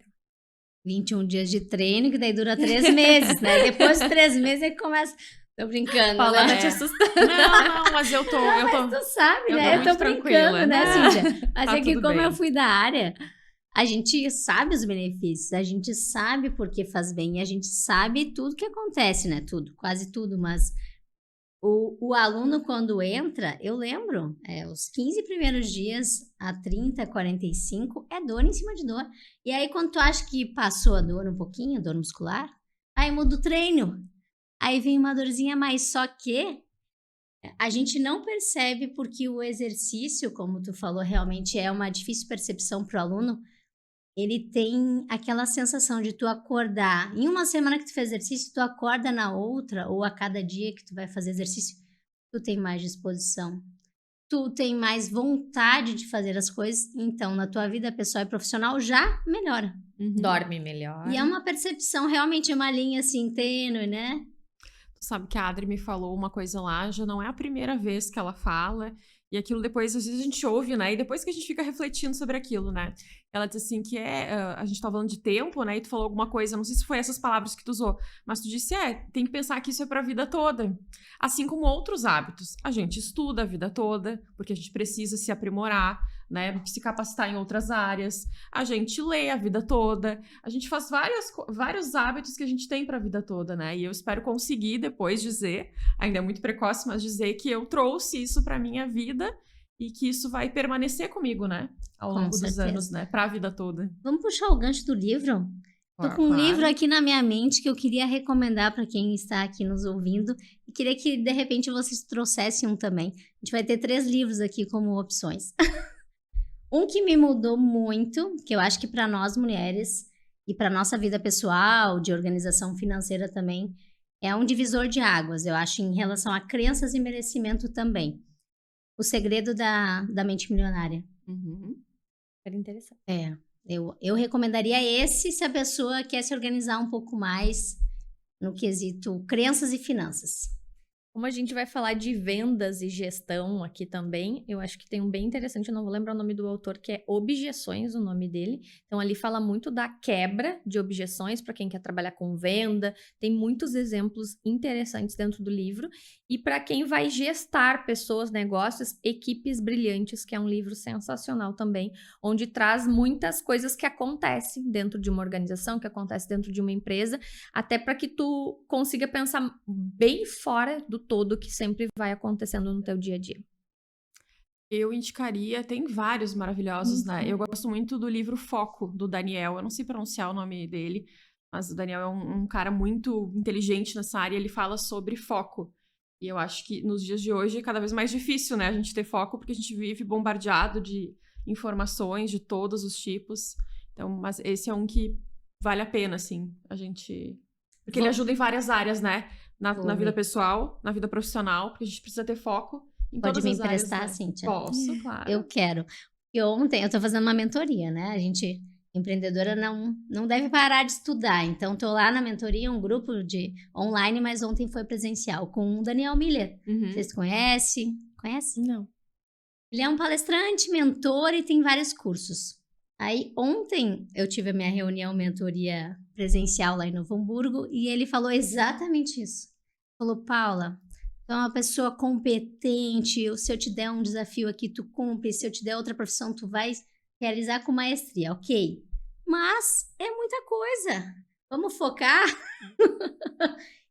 21 dias de treino, que daí dura 3 meses, né? Depois de 3 meses é que começa... Tô brincando, Paula, né? te assustando. Não, mas eu tô... Mas tu sabe, eu né? tô Eu tô muito brincando, tranquila. né, Cíntia? Mas Tá é que tudo como bem. eu fui da área, a gente sabe os benefícios, a gente sabe por que faz bem, a gente sabe tudo que acontece, né? Tudo, quase tudo, mas o aluno quando entra, eu lembro, os 15 primeiros dias, a 30, 45, é dor em cima de dor. E aí quando tu acha que passou a dor um pouquinho, dor muscular, aí muda o treino. Aí vem uma dorzinha a mais, só que a gente não percebe porque o exercício, como tu falou, realmente é uma difícil percepção para o aluno. Ele tem aquela sensação de tu acordar. Em uma semana que tu fez exercício, tu acorda na outra, ou a cada dia que tu vai fazer exercício, tu tem mais disposição. Tu tem mais vontade de fazer as coisas. Então, na tua vida pessoal e profissional, já melhora. Dorme melhor. E é uma percepção, realmente, uma linha assim, tênue, né? Tu sabe que a Adri me falou uma coisa lá, já não é a primeira vez que ela fala, e aquilo depois, às vezes a gente ouve, né, e depois que a gente fica refletindo sobre aquilo, né, ela disse assim que a gente tá falando de tempo, né, e tu falou alguma coisa, não sei se foi essas palavras que tu usou, mas tu disse, tem que pensar que isso é pra vida toda, assim como outros hábitos, a gente estuda a vida toda, porque a gente precisa se aprimorar, né, se capacitar em outras áreas, a gente lê a vida toda, a gente faz vários hábitos que a gente tem pra vida toda, né, e eu espero conseguir depois dizer, ainda é muito precoce, mas dizer que eu trouxe isso pra minha vida e que isso vai permanecer comigo, né, ao longo dos anos, né, pra vida toda. Vamos puxar o gancho do livro? Tô com um livro aqui na minha mente que eu queria recomendar para quem está aqui nos ouvindo e queria que, de repente, vocês trouxessem um também. A gente vai ter 3 livros aqui como opções. Um que me mudou muito, que eu acho que para nós mulheres e para nossa vida pessoal, de organização financeira também, é um divisor de águas, eu acho, em relação a crenças e merecimento também. O Segredo da Mente Milionária. Super interessante. Eu recomendaria esse se a pessoa quer se organizar um pouco mais no quesito crenças e finanças. Como a gente vai falar de vendas e gestão aqui também, eu acho que tem um bem interessante, eu não vou lembrar o nome do autor, que é Objeções, o nome dele. Então, ali fala muito da quebra de objeções para quem quer trabalhar com venda. Tem muitos exemplos interessantes dentro do livro. E para quem vai gestar pessoas, negócios, Equipes Brilhantes, que é um livro sensacional também, onde traz muitas coisas que acontecem dentro de uma organização, que acontecem dentro de uma empresa, até para que tu consiga pensar bem fora do todo que sempre vai acontecendo no teu dia a dia. Eu indicaria, tem vários maravilhosos, né? Eu gosto muito do livro Foco, do Daniel. Eu não sei pronunciar o nome dele, mas o Daniel é um cara muito inteligente nessa área. Ele fala sobre foco. E eu acho que nos dias de hoje é cada vez mais difícil, né? A gente ter foco, porque a gente vive bombardeado de informações de todos os tipos. Então, mas esse é um que vale a pena, assim, a gente... Porque ele ajuda em várias áreas, né? Na vida pessoal, na vida profissional, porque a gente precisa ter foco em Pode todas me as áreas. emprestar, Né? Cíntia? Posso, claro. Eu quero. E ontem eu tô fazendo uma mentoria, né? A gente, empreendedora, não deve parar de estudar. Então, tô lá na mentoria, um grupo de online, mas ontem foi presencial, com o Daniel Miller. Vocês conhecem? Conhece? Não. Ele é um palestrante, mentor e tem vários cursos. Aí, ontem, eu tive a minha reunião mentoria presencial lá em Novo Hamburgo e ele falou exatamente isso. Falou, Paula, tu é uma pessoa competente, se eu te der um desafio aqui, tu cumpre, se eu te der outra profissão, tu vai realizar com maestria, ok. Mas é muita coisa, vamos focar?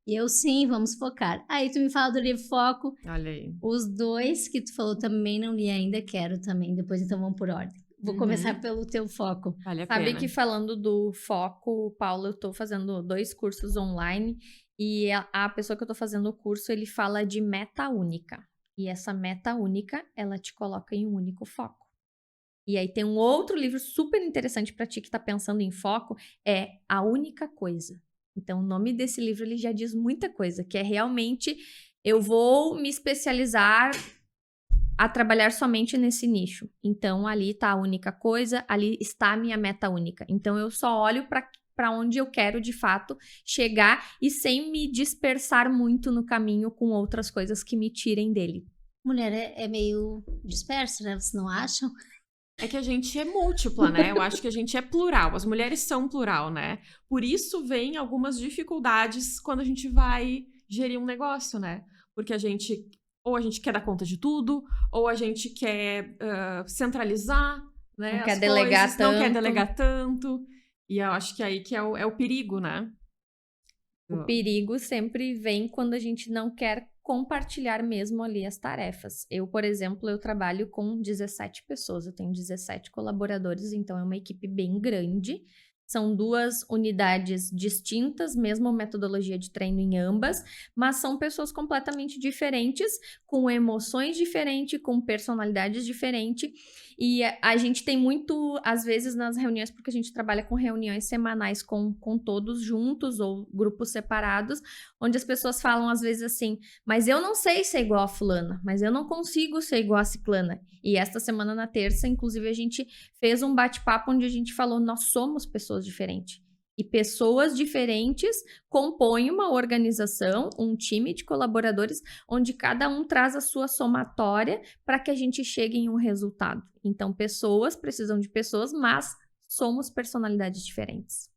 E eu, sim, vamos focar. Aí tu me fala do livro Foco. Olha aí. Os 2 que tu falou também não li ainda, quero também, depois então vamos por ordem. Vou começar pelo teu foco. Vale a Sabe pena. que falando do foco, Paulo, eu tô fazendo 2 cursos online e a pessoa que eu tô fazendo o curso, ele fala de meta única. E essa meta única, ela te coloca em um único foco. E aí tem um outro livro super interessante para ti que tá pensando em foco, é A Única Coisa. Então o nome desse livro ele já diz muita coisa, que é realmente eu vou me especializar a trabalhar somente nesse nicho. Então ali tá a única coisa, ali está a minha meta única. Então eu só olho para onde eu quero de fato chegar e sem me dispersar muito no caminho com outras coisas que me tirem dele. Mulher é meio dispersa, né? Vocês não acham? É que a gente é múltipla, né? Eu acho que a gente é plural. As mulheres são plural, né? Por isso vem algumas dificuldades quando a gente vai gerir um negócio, né? Porque ou a gente quer dar conta de tudo, ou a gente quer centralizar, né? Não quer as delegar coisas, não quer tanto. delegar tanto. E eu acho que aí que é o perigo, né? O perigo sempre vem quando a gente não quer compartilhar mesmo ali as tarefas. Eu, por exemplo, eu trabalho com 17 pessoas, eu tenho 17 colaboradores, então é uma equipe bem grande. São 2 unidades distintas, mesma metodologia de treino em ambas, mas são pessoas completamente diferentes, com emoções diferentes, com personalidades diferentes. E a gente tem muito, às vezes, nas reuniões, porque a gente trabalha com reuniões semanais com todos juntos ou grupos separados, onde as pessoas falam, às vezes, assim, mas eu não sei ser igual a fulana, mas eu não consigo ser igual a ciclana. E esta semana, na terça, inclusive, a gente fez um bate-papo onde a gente falou, nós somos pessoas diferentes. E pessoas diferentes compõem uma organização, um time de colaboradores, onde cada um traz a sua somatória para que a gente chegue em um resultado. Então, pessoas precisam de pessoas, mas somos personalidades diferentes.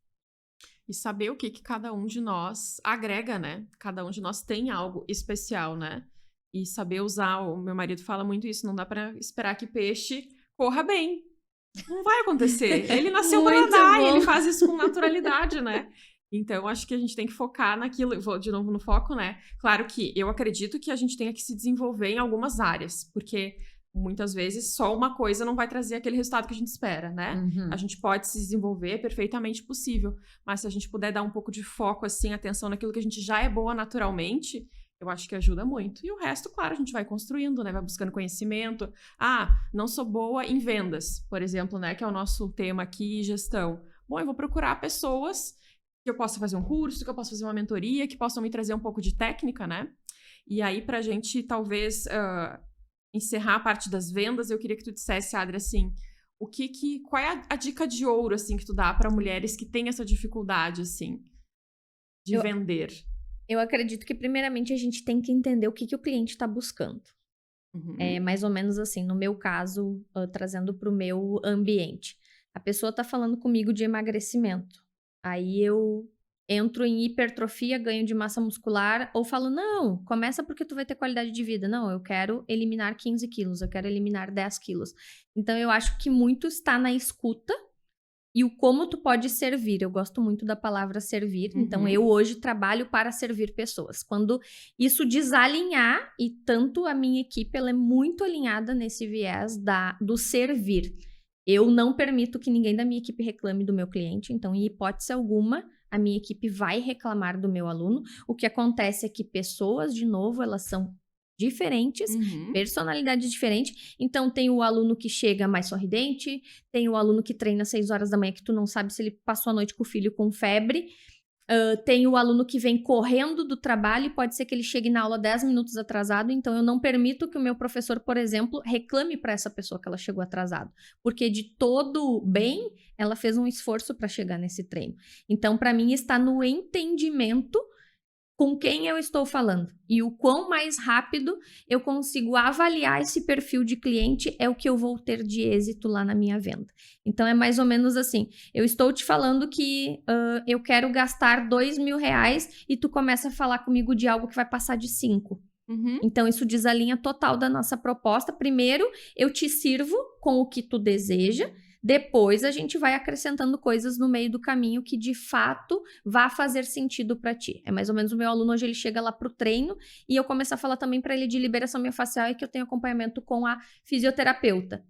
E saber o que cada um de nós agrega, né? Cada um de nós tem algo especial, né? E saber usar, o meu marido fala muito isso, não dá pra esperar que peixe corra bem. Não vai acontecer. Ele nasceu pra Muito nadar e bom. ele faz isso com naturalidade, né? Então, acho que a gente tem que focar naquilo. Vou de novo no foco, né? Claro que eu acredito que a gente tenha que se desenvolver em algumas áreas, porque muitas vezes só uma coisa não vai trazer aquele resultado que a gente espera, né? Uhum. A gente pode se desenvolver, é perfeitamente possível, mas se a gente puder dar um pouco de foco, assim, atenção naquilo que a gente já é boa naturalmente, eu acho que ajuda muito. E o resto, claro, a gente vai construindo, né? Vai buscando conhecimento. Ah, não sou boa em vendas, por exemplo, né? Que é o nosso tema aqui, gestão. Bom, eu vou procurar pessoas que eu possa fazer um curso, que eu possa fazer uma mentoria, que possam me trazer um pouco de técnica, né? E aí, pra gente, talvez, encerrar a parte das vendas, eu queria que tu dissesse, Adri, assim, qual é a dica de ouro, assim, que tu dá pra mulheres que têm essa dificuldade, assim, de vender? Eu acredito que, primeiramente, a gente tem que entender o que o cliente está buscando. Uhum. É mais ou menos assim, no meu caso, trazendo para o meu ambiente. A pessoa está falando comigo de emagrecimento. Aí eu entro em hipertrofia, ganho de massa muscular, ou falo, não, começa porque tu vai ter qualidade de vida. Não, eu quero eliminar 15 quilos, eu quero eliminar 10 quilos. Então, eu acho que muito está na escuta e o como tu pode servir. Eu gosto muito da palavra servir. Uhum. Então, eu hoje trabalho para servir pessoas. Quando isso desalinhar, e tanto a minha equipe, ela é muito alinhada nesse viés do servir. Eu não permito que ninguém da minha equipe reclame do meu cliente. Então, em hipótese alguma, a minha equipe vai reclamar do meu aluno. O que acontece é que pessoas, de novo, elas são diferentes, personalidades diferentes. Então, tem o aluno que chega mais sorridente, tem o aluno que treina às 6 horas da manhã, que tu não sabe se ele passou a noite com o filho com febre. Tem o aluno que vem correndo do trabalho e pode ser que ele chegue na aula 10 minutos atrasado. Então, eu não permito que o meu professor, por exemplo, reclame para essa pessoa que ela chegou atrasado. Porque de todo bem, ela fez um esforço para chegar nesse treino. Então, para mim, está no entendimento com quem eu estou falando e o quão mais rápido eu consigo avaliar esse perfil de cliente é o que eu vou ter de êxito lá na minha venda. Então, é mais ou menos assim, eu estou te falando que eu quero gastar R$2.000 e tu começa a falar comigo de algo que vai passar de 5. Então, isso desalinha total da nossa proposta. Primeiro, eu te sirvo com o que tu deseja. Depois, a gente vai acrescentando coisas no meio do caminho que, de fato, vá fazer sentido para ti. É mais ou menos o meu aluno, hoje ele chega lá pro treino e eu começo a falar também para ele de liberação miofascial e que eu tenho acompanhamento com a fisioterapeuta.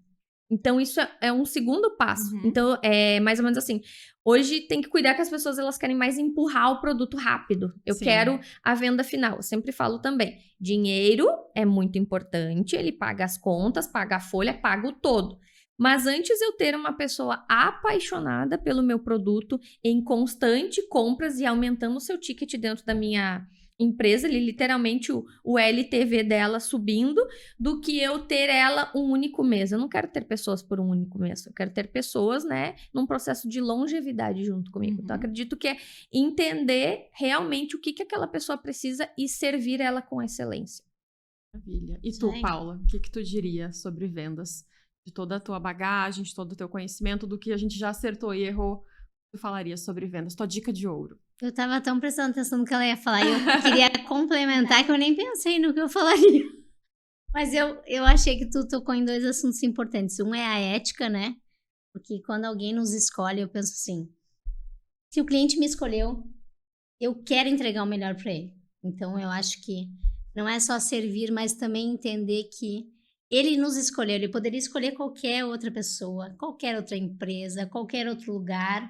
Então, isso é um segundo passo. Então, é mais ou menos assim. Hoje, tem que cuidar que as pessoas, elas querem mais empurrar o produto rápido. Eu quero a venda final. Eu sempre falo também. Dinheiro é muito importante. Ele paga as contas, paga a folha, paga o todo. Mas antes eu ter uma pessoa apaixonada pelo meu produto, em constante compras e aumentando o seu ticket dentro da minha empresa, ali, literalmente o LTV dela subindo, do que eu ter ela um único mês. Eu não quero ter pessoas por um único mês, eu quero ter pessoas, né, num processo de longevidade junto comigo. Então, acredito que é entender realmente o que aquela pessoa precisa e servir ela com excelência. Maravilha. E tu, Paula, o que tu diria sobre vendas? De toda a tua bagagem, de todo o teu conhecimento, do que a gente já acertou e errou, tu falaria sobre vendas? Tua dica de ouro. Eu tava tão prestando atenção no que ela ia falar e eu queria complementar que eu nem pensei no que eu falaria. Mas eu achei que tu tocou em 2 assuntos importantes. Um é a ética, né? Porque quando alguém nos escolhe, eu penso assim, se o cliente me escolheu, eu quero entregar o melhor para ele. Então, eu acho que não é só servir, mas também entender que ele nos escolheu. Ele poderia escolher qualquer outra pessoa, qualquer outra empresa, qualquer outro lugar,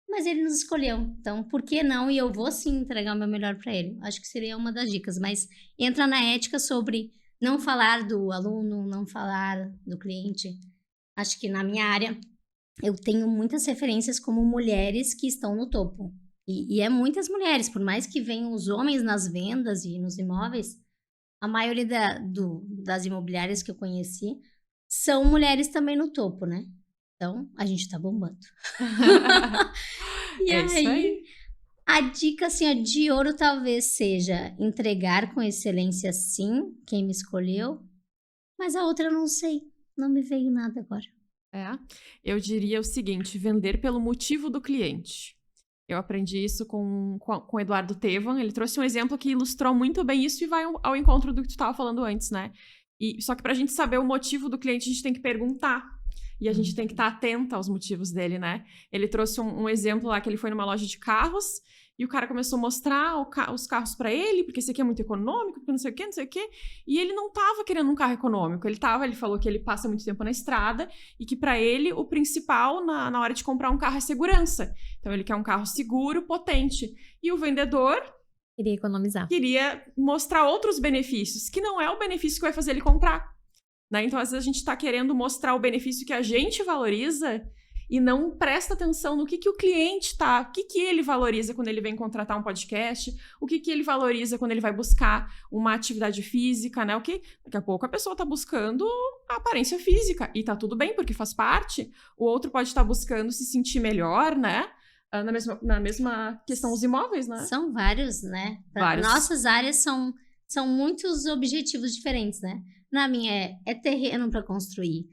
mas ele nos escolheu. Então, por que não? E eu vou sim entregar o meu melhor para ele. Acho que seria uma das dicas, mas entra na ética sobre não falar do aluno, não falar do cliente. Acho que na minha área eu tenho muitas referências como mulheres que estão no topo. E é muitas mulheres, por mais que venham os homens nas vendas e nos imóveis, a maioria das imobiliárias que eu conheci são mulheres também no topo, né? Então, a gente tá bombando. E aí, a dica assim, ó, de ouro talvez seja entregar com excelência, sim, quem me escolheu, mas a outra eu não sei, não me veio nada agora. Eu diria o seguinte, vender pelo motivo do cliente. Eu aprendi isso com o Eduardo Tevan, ele trouxe um exemplo que ilustrou muito bem isso e vai ao encontro do que tu estava falando antes, né? Só que pra gente saber o motivo do cliente, a gente tem que perguntar. E a gente tem que estar atenta aos motivos dele, né? Ele trouxe um exemplo lá que ele foi numa loja de carros e o cara começou a mostrar os carros pra ele, porque esse aqui é muito econômico, porque não sei o quê, não sei o quê. E ele não tava querendo um carro econômico. Ele falou que ele passa muito tempo na estrada e que pra ele o principal na hora de comprar um carro é segurança. Então ele quer um carro seguro, potente. E o vendedor queria economizar. Queria mostrar outros benefícios, que não é o benefício que vai fazer ele comprar. Né? Então, às vezes, a gente está querendo mostrar o benefício que a gente valoriza e não presta atenção no que o cliente o que ele valoriza quando ele vem contratar um podcast, o que ele valoriza quando ele vai buscar uma atividade física, né? Daqui a pouco a pessoa está buscando a aparência física e tá tudo bem, porque faz parte. O outro pode estar buscando se sentir melhor, né? Na mesma questão os imóveis, né? São vários, né? Vários. Nossas áreas são muitos objetivos diferentes, né? Na minha é terreno para construir,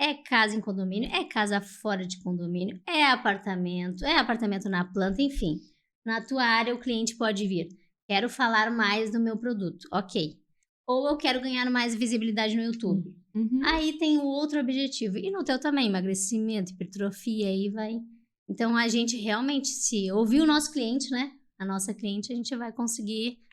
é casa em condomínio, é casa fora de condomínio, é apartamento na planta, enfim. Na tua área o cliente pode vir, quero falar mais do meu produto, ok. Ou eu quero ganhar mais visibilidade no YouTube. Aí tem o outro objetivo. E no teu também, emagrecimento, hipertrofia, aí vai. Então a gente realmente, se ouvir o nosso cliente, né? A nossa cliente, a gente vai conseguir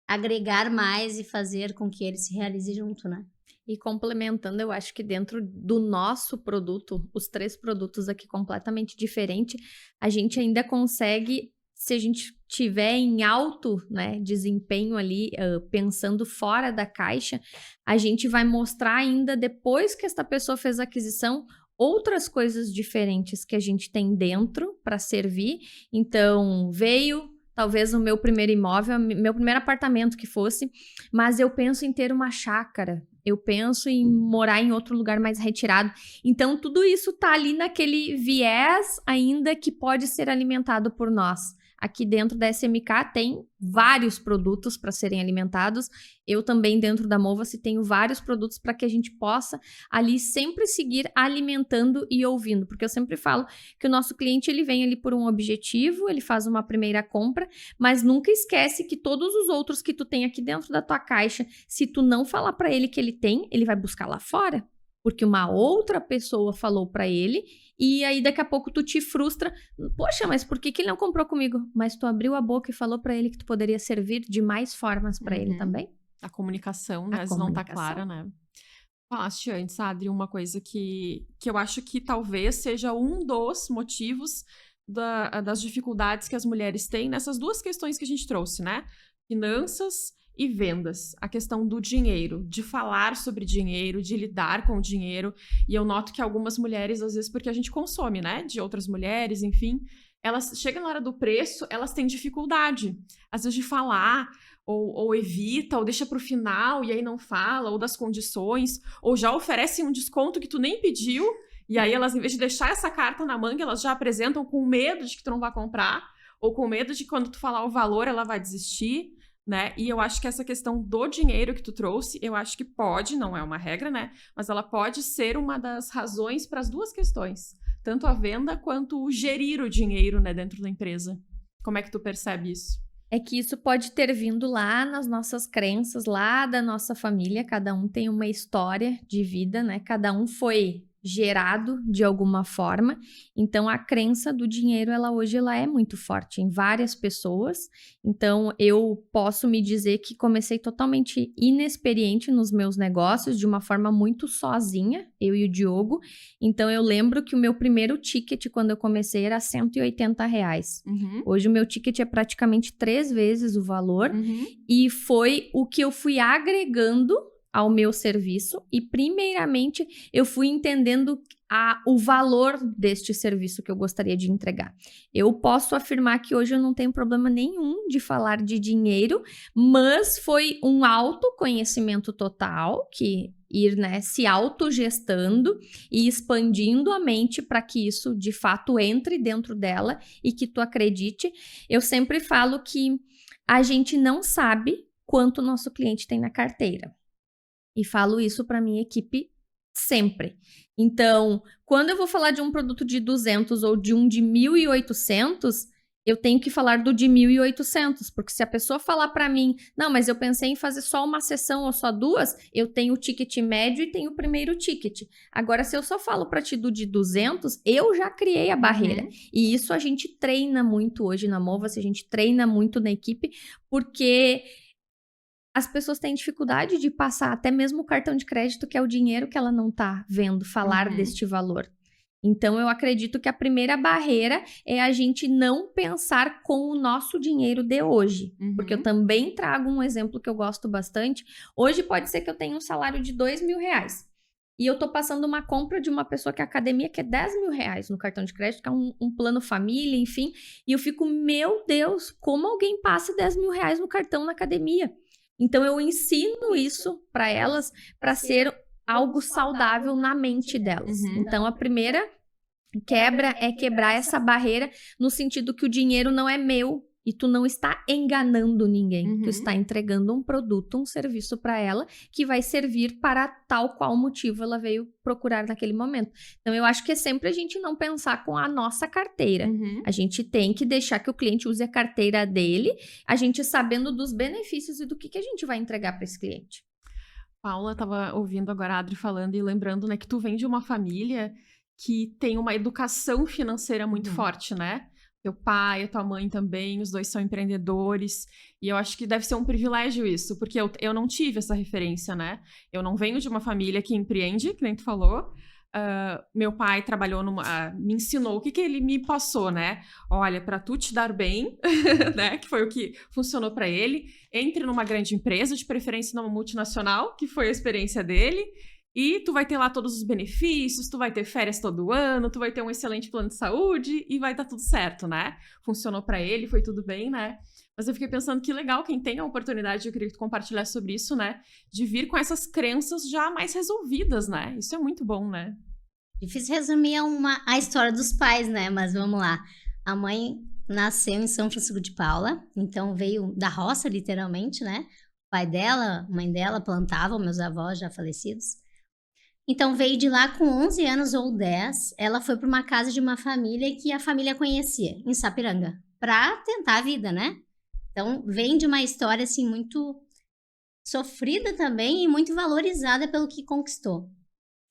agregar mais e fazer com que ele se realize junto, né? E complementando, eu acho que dentro do nosso produto, os 3 produtos aqui completamente diferentes, a gente ainda consegue, se a gente tiver em alto, né, desempenho ali, pensando fora da caixa, a gente vai mostrar ainda depois que esta pessoa fez a aquisição, outras coisas diferentes que a gente tem dentro para servir. Então, veio talvez o meu primeiro imóvel, meu primeiro apartamento que fosse, mas eu penso em ter uma chácara, eu penso em morar em outro lugar mais retirado. Então, tudo isso tá ali naquele viés ainda que pode ser alimentado por nós. Aqui dentro da SMK tem vários produtos para serem alimentados. Eu também, dentro da Mova-se, tenho vários produtos para que a gente possa ali sempre seguir alimentando e ouvindo. Porque eu sempre falo que o nosso cliente, ele vem ali por um objetivo, ele faz uma primeira compra, mas nunca esquece que todos os outros que tu tem aqui dentro da tua caixa, se tu não falar para ele que ele tem, ele vai buscar lá fora. Porque uma outra pessoa falou para ele e aí daqui a pouco tu te frustra. Poxa, mas por que ele não comprou comigo? Mas tu abriu a boca e falou para ele que tu poderia servir de mais formas para ele também. A comunicação, né? Às vezes não tá clara, né? Falaste antes, Adri, uma coisa que eu acho que talvez seja um dos motivos das dificuldades que as mulheres têm nessas 2 questões que a gente trouxe, né? finanças e vendas, a questão do dinheiro, de falar sobre dinheiro, de lidar com o dinheiro. E eu noto que algumas mulheres, às vezes, porque a gente consome, né, de outras mulheres, enfim, elas chegam na hora do preço, elas têm dificuldade, às vezes, de falar, ou evita, ou deixa pro final e aí não fala, ou das condições, ou já oferecem um desconto que tu nem pediu, e aí elas, em vez de deixar essa carta na manga, elas já apresentam com medo de que tu não vai comprar, ou com medo de que quando tu falar o valor, ela vai desistir, né? E eu acho que essa questão do dinheiro que tu trouxe, eu acho que pode, não é uma regra, né? Mas ela pode ser uma das razões para as duas questões. Tanto a venda quanto o gerir o dinheiro, né, dentro da empresa. Como é que tu percebe isso? É que isso pode ter vindo lá nas nossas crenças, lá da nossa família. Cada um tem uma história de vida, né? Cada um foi gerado de alguma forma. Então, a crença do dinheiro, hoje é muito forte em várias pessoas. Então, eu posso me dizer que comecei totalmente inexperiente nos meus negócios, de uma forma muito sozinha, eu e o Diogo. Então, eu lembro que o meu primeiro ticket, quando eu comecei, era R$180. Hoje, o meu ticket é praticamente 3 vezes o valor. E foi o que eu fui agregando ao meu serviço e, primeiramente, eu fui entendendo o valor deste serviço que eu gostaria de entregar. Eu posso afirmar que hoje eu não tenho problema nenhum de falar de dinheiro, mas foi um autoconhecimento total, que ir, né, se autogestando e expandindo a mente para que isso, de fato, entre dentro dela e que tu acredite. Eu sempre falo que a gente não sabe quanto o nosso cliente tem na carteira. E falo isso para minha equipe sempre. Então, quando eu vou falar de um produto de 200 ou de um de 1.800, eu tenho que falar do de 1.800, porque se a pessoa falar para mim, não, mas eu pensei em fazer só uma sessão ou só 2, eu tenho o ticket médio e tenho o primeiro ticket. Agora, se eu só falo para ti do de 200, eu já criei a barreira. E isso a gente treina muito hoje na Mova-se, a gente treina muito na equipe, porque as pessoas têm dificuldade de passar até mesmo o cartão de crédito, que é o dinheiro que ela não tá vendo falar deste valor. Então, eu acredito que a primeira barreira é a gente não pensar com o nosso dinheiro de hoje. Porque eu também trago um exemplo que eu gosto bastante. Hoje pode ser que eu tenha um salário de R$2.000. E eu tô passando uma compra de uma pessoa que é academia, que é R$10.000 no cartão de crédito, que é um plano família, enfim. E eu fico, meu Deus, como alguém passa R$10.000 no cartão na academia? Então, eu ensino isso para elas para ser algo saudável na mente delas. Então, a primeira quebra é quebrar essa barreira no sentido que o dinheiro não é meu e tu não está enganando ninguém. Tu está entregando um produto, um serviço para ela que vai servir para tal qual motivo ela veio procurar naquele momento. Então, eu acho que é sempre a gente não pensar com a nossa carteira. A gente tem que deixar que o cliente use a carteira dele, a gente sabendo dos benefícios e do que a gente vai entregar para esse cliente. Paula, estava ouvindo agora a Adri falando e lembrando, né, que tu vem de uma família que tem uma educação financeira muito forte, né? Teu pai, a tua mãe também, os dois são empreendedores. E eu acho que deve ser um privilégio isso, porque eu não tive essa referência, né? Eu não venho de uma família que empreende, que nem tu falou. Meu pai trabalhou me ensinou o que ele me passou, né? Olha, para tu te dar bem, né? Que foi o que funcionou para ele. Entre numa grande empresa, de preferência numa multinacional, que foi a experiência dele. E tu vai ter lá todos os benefícios, tu vai ter férias todo ano, tu vai ter um excelente plano de saúde e vai dar tudo certo, né? Funcionou pra ele, foi tudo bem, né? Mas eu fiquei pensando que legal quem tem a oportunidade, eu queria que tu compartilhasse sobre isso, né? De vir com essas crenças já mais resolvidas, né? Isso é muito bom, né? Difícil resumir a história dos pais, né? Mas vamos lá. A mãe nasceu em São Francisco de Paula, então veio da roça, literalmente, né? O pai dela, mãe dela plantavam, meus avós já falecidos. Então, veio de lá com 11 anos ou 10, ela foi para uma casa de uma família que a família conhecia, em Sapiranga, para tentar a vida, né? Então, vem de uma história, assim, muito sofrida também e muito valorizada pelo que conquistou.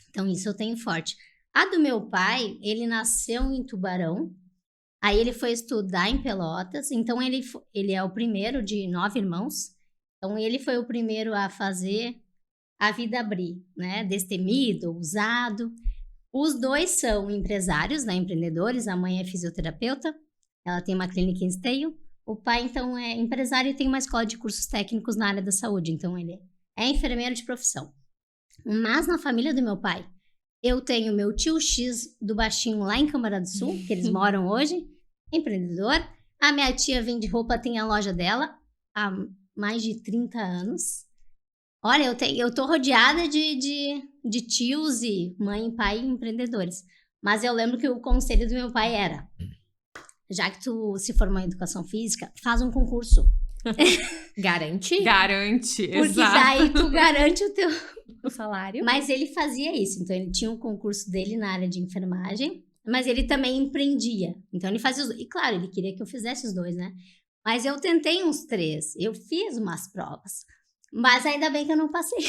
Então, isso eu tenho forte. A do meu pai, ele nasceu em Tubarão, aí ele foi estudar em Pelotas, então ele é o primeiro de 9 irmãos, então ele foi o primeiro a fazer a vida abrir, né? Destemido, ousado. Os dois são empresários, né? Empreendedores. A mãe é fisioterapeuta, ela tem uma clínica em Esteio. O pai, então, é empresário e tem uma escola de cursos técnicos na área da saúde. Então, ele é enfermeiro de profissão. Mas na família do meu pai, eu tenho meu tio X do baixinho lá em Câmara do Sul, que eles moram hoje, empreendedor. A minha tia vende roupa, tem a loja dela há mais de 30 anos. Olha, eu tô rodeada de tios e mãe e pai empreendedores. Mas eu lembro que o conselho do meu pai era, já que tu se formou em educação física, faz um concurso. Garante Garante, Porque exato. daí tu garante o teu... o salário. Mas ele fazia isso. Então, ele tinha um concurso dele na área de enfermagem, mas ele também empreendia. Então, ele fazia os dois. E claro, ele queria que eu fizesse os dois, né? Mas eu tentei uns 3. Eu fiz umas provas. Mas ainda bem que eu não passei.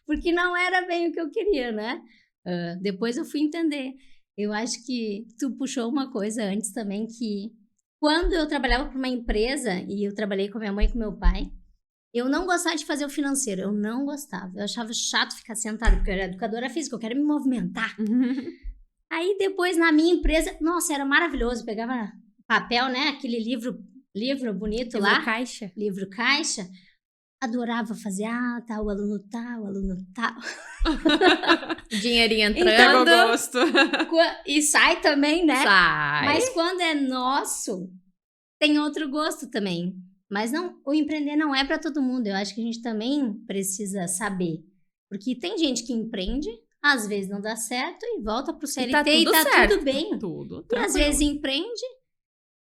Porque não era bem o que eu queria, né? Depois eu fui entender. Eu acho que tu puxou uma coisa antes também, que quando eu trabalhava para uma empresa, e eu trabalhei com a minha mãe e com meu pai, eu não gostava de fazer o financeiro. Eu não gostava. Eu achava chato ficar sentada, porque eu era educadora física, eu quero me movimentar. Aí depois na minha empresa, nossa, era maravilhoso. Pegava papel, né? Aquele livro bonito Livro lá. caixa. Livro caixa. Adorava fazer, tal, o aluno tal. Dinheirinho Pegou entrando. gosto. E sai também, né? Sai. Mas quando é nosso, tem outro gosto também. Mas não, o empreender não é para todo mundo. Eu acho que a gente também precisa saber. Porque tem gente que empreende, às vezes não dá certo e volta pro CLT e tudo tá certo. tudo bem. Tudo. E às Tranquilo. vezes empreende,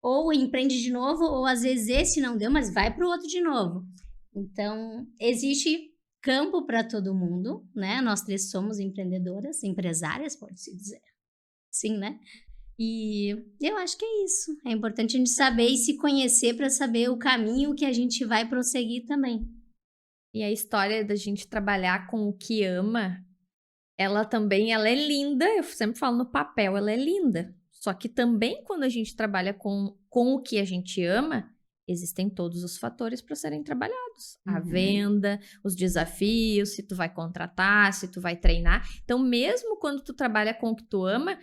ou empreende de novo, ou às vezes esse não deu, mas vai pro outro de novo. Então, existe campo para todo mundo, né? Nós 3 somos empreendedoras, empresárias, pode-se dizer. Sim, né? E eu acho que é isso. É importante a gente saber e se conhecer para saber o caminho que a gente vai prosseguir também. E a história da gente trabalhar com o que ama, ela é linda. Eu sempre falo no papel, ela é linda. Só que também quando a gente trabalha com o que a gente ama, existem todos os fatores para serem trabalhados. A venda, os desafios, se tu vai contratar, se tu vai treinar. Então, mesmo quando tu trabalha com o que tu ama,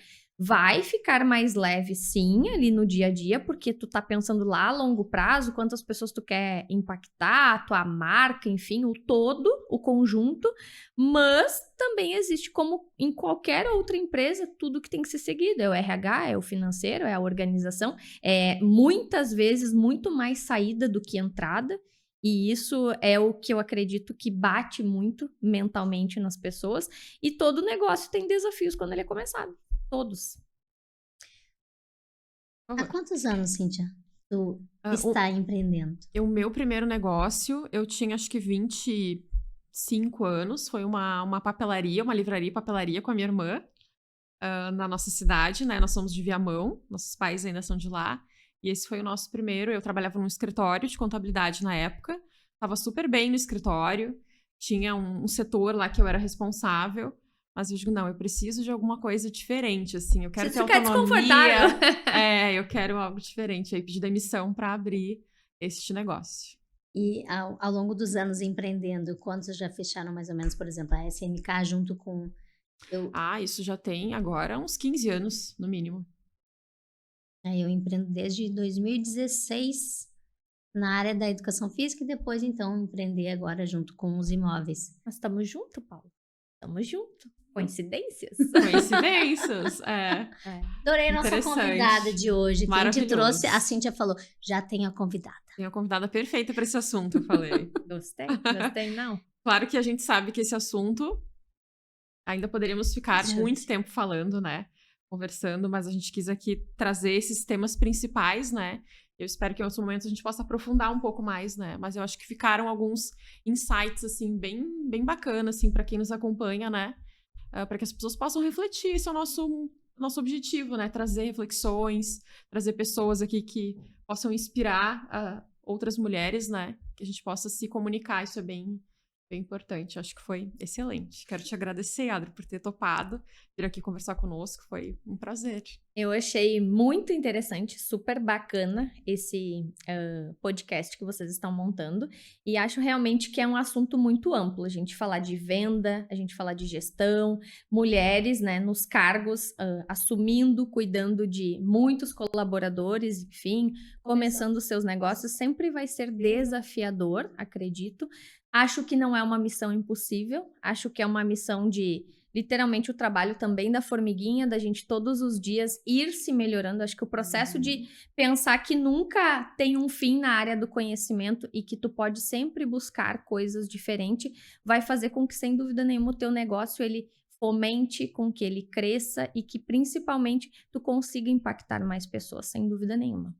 vai ficar mais leve, sim, ali no dia a dia, porque tu tá pensando lá a longo prazo, quantas pessoas tu quer impactar, a tua marca, enfim, o todo, o conjunto, mas também existe, como em qualquer outra empresa, tudo que tem que ser seguido, é o RH, é o financeiro, é a organização, é muitas vezes muito mais saída do que entrada, e isso é o que eu acredito que bate muito mentalmente nas pessoas, e todo negócio tem desafios quando ele é começado. Todos. Há quantos anos, Cíntia, tu está empreendendo? O meu primeiro negócio, eu tinha acho que 25 anos. Foi uma papelaria, uma livraria e papelaria com a minha irmã na nossa cidade, né? Nós somos de Viamão, nossos pais ainda são de lá. E esse foi o nosso primeiro. Eu trabalhava num escritório de contabilidade na época. Tava super bem no escritório. Tinha um setor lá que eu era responsável. Mas eu digo, não, eu preciso de alguma coisa diferente, assim. Eu quero ter ficar autonomia. desconfortável. Eu quero algo diferente. Aí pedi demissão para abrir este negócio. E ao longo dos anos empreendendo, quantos já fecharam mais ou menos, por exemplo, a SMK junto com... Isso já tem agora uns 15 anos, no mínimo. Eu empreendo desde 2016 na área da educação física e depois, então, empreender agora junto com os imóveis. Nós estamos juntos, Paulo. Estamos juntos. Coincidências? Coincidências, Adorei a nossa convidada de hoje. Quem te trouxe, a Cíntia falou, já tem a convidada. Tem a convidada perfeita para esse assunto, eu falei. Gostei não. Claro que a gente sabe que esse assunto ainda poderíamos ficar muito tempo falando, né? Conversando, mas a gente quis aqui trazer esses temas principais, né? Eu espero que em outros momentos a gente possa aprofundar um pouco mais, né? Mas eu acho que ficaram alguns insights, assim, bem, bem bacanas, assim, para quem nos acompanha, né? Para que as pessoas possam refletir. Esse é o nosso objetivo, né? Trazer reflexões, trazer pessoas aqui que possam inspirar outras mulheres, né? Que a gente possa se comunicar. Isso é bem, bem importante. Acho que foi excelente. Quero te agradecer, Adri, por ter topado vir aqui conversar conosco. Foi um prazer. Eu achei muito interessante, super bacana esse podcast que vocês estão montando e acho realmente que é um assunto muito amplo. A gente falar de venda, a gente falar de gestão, mulheres, né, nos cargos, assumindo, cuidando de muitos colaboradores, enfim, começando seus negócios, sempre vai ser desafiador, acredito. Acho que não é uma missão impossível, acho que é uma missão de literalmente o trabalho também da formiguinha, da gente todos os dias ir se melhorando. Acho que o processo de pensar que nunca tem um fim na área do conhecimento e que tu pode sempre buscar coisas diferentes, vai fazer com que, sem dúvida nenhuma, o teu negócio ele fomente, com que ele cresça e que, principalmente, tu consiga impactar mais pessoas, sem dúvida nenhuma.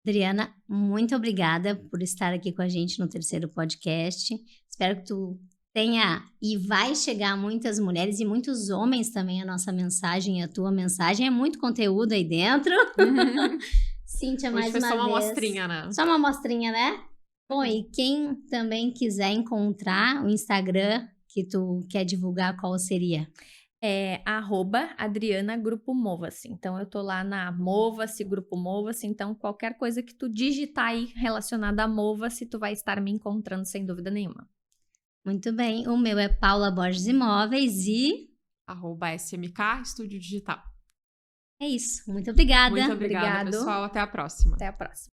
Adriana, muito obrigada por estar aqui com a gente no 3º podcast. Espero que tu tenha e vai chegar a muitas mulheres e muitos homens também a nossa mensagem, a tua mensagem. É muito conteúdo aí dentro. Cíntia, mais Hoje foi uma só uma vez. amostrinha, né? Só uma amostrinha, né? Bom, e quem também quiser encontrar o Instagram que tu quer divulgar, qual seria? É @Adriana Grupo Mova-se. Então, eu tô lá na Mova-se, Grupo Mova-se. Então, qualquer coisa que tu digitar aí relacionada a Mova-se, tu vai estar me encontrando sem dúvida nenhuma. Muito bem, o meu é Paula Borges Imóveis e @SMK Estúdio Digital. é isso. Muito obrigada. Muito obrigada, Obrigado. pessoal. Até a próxima. Até a próxima.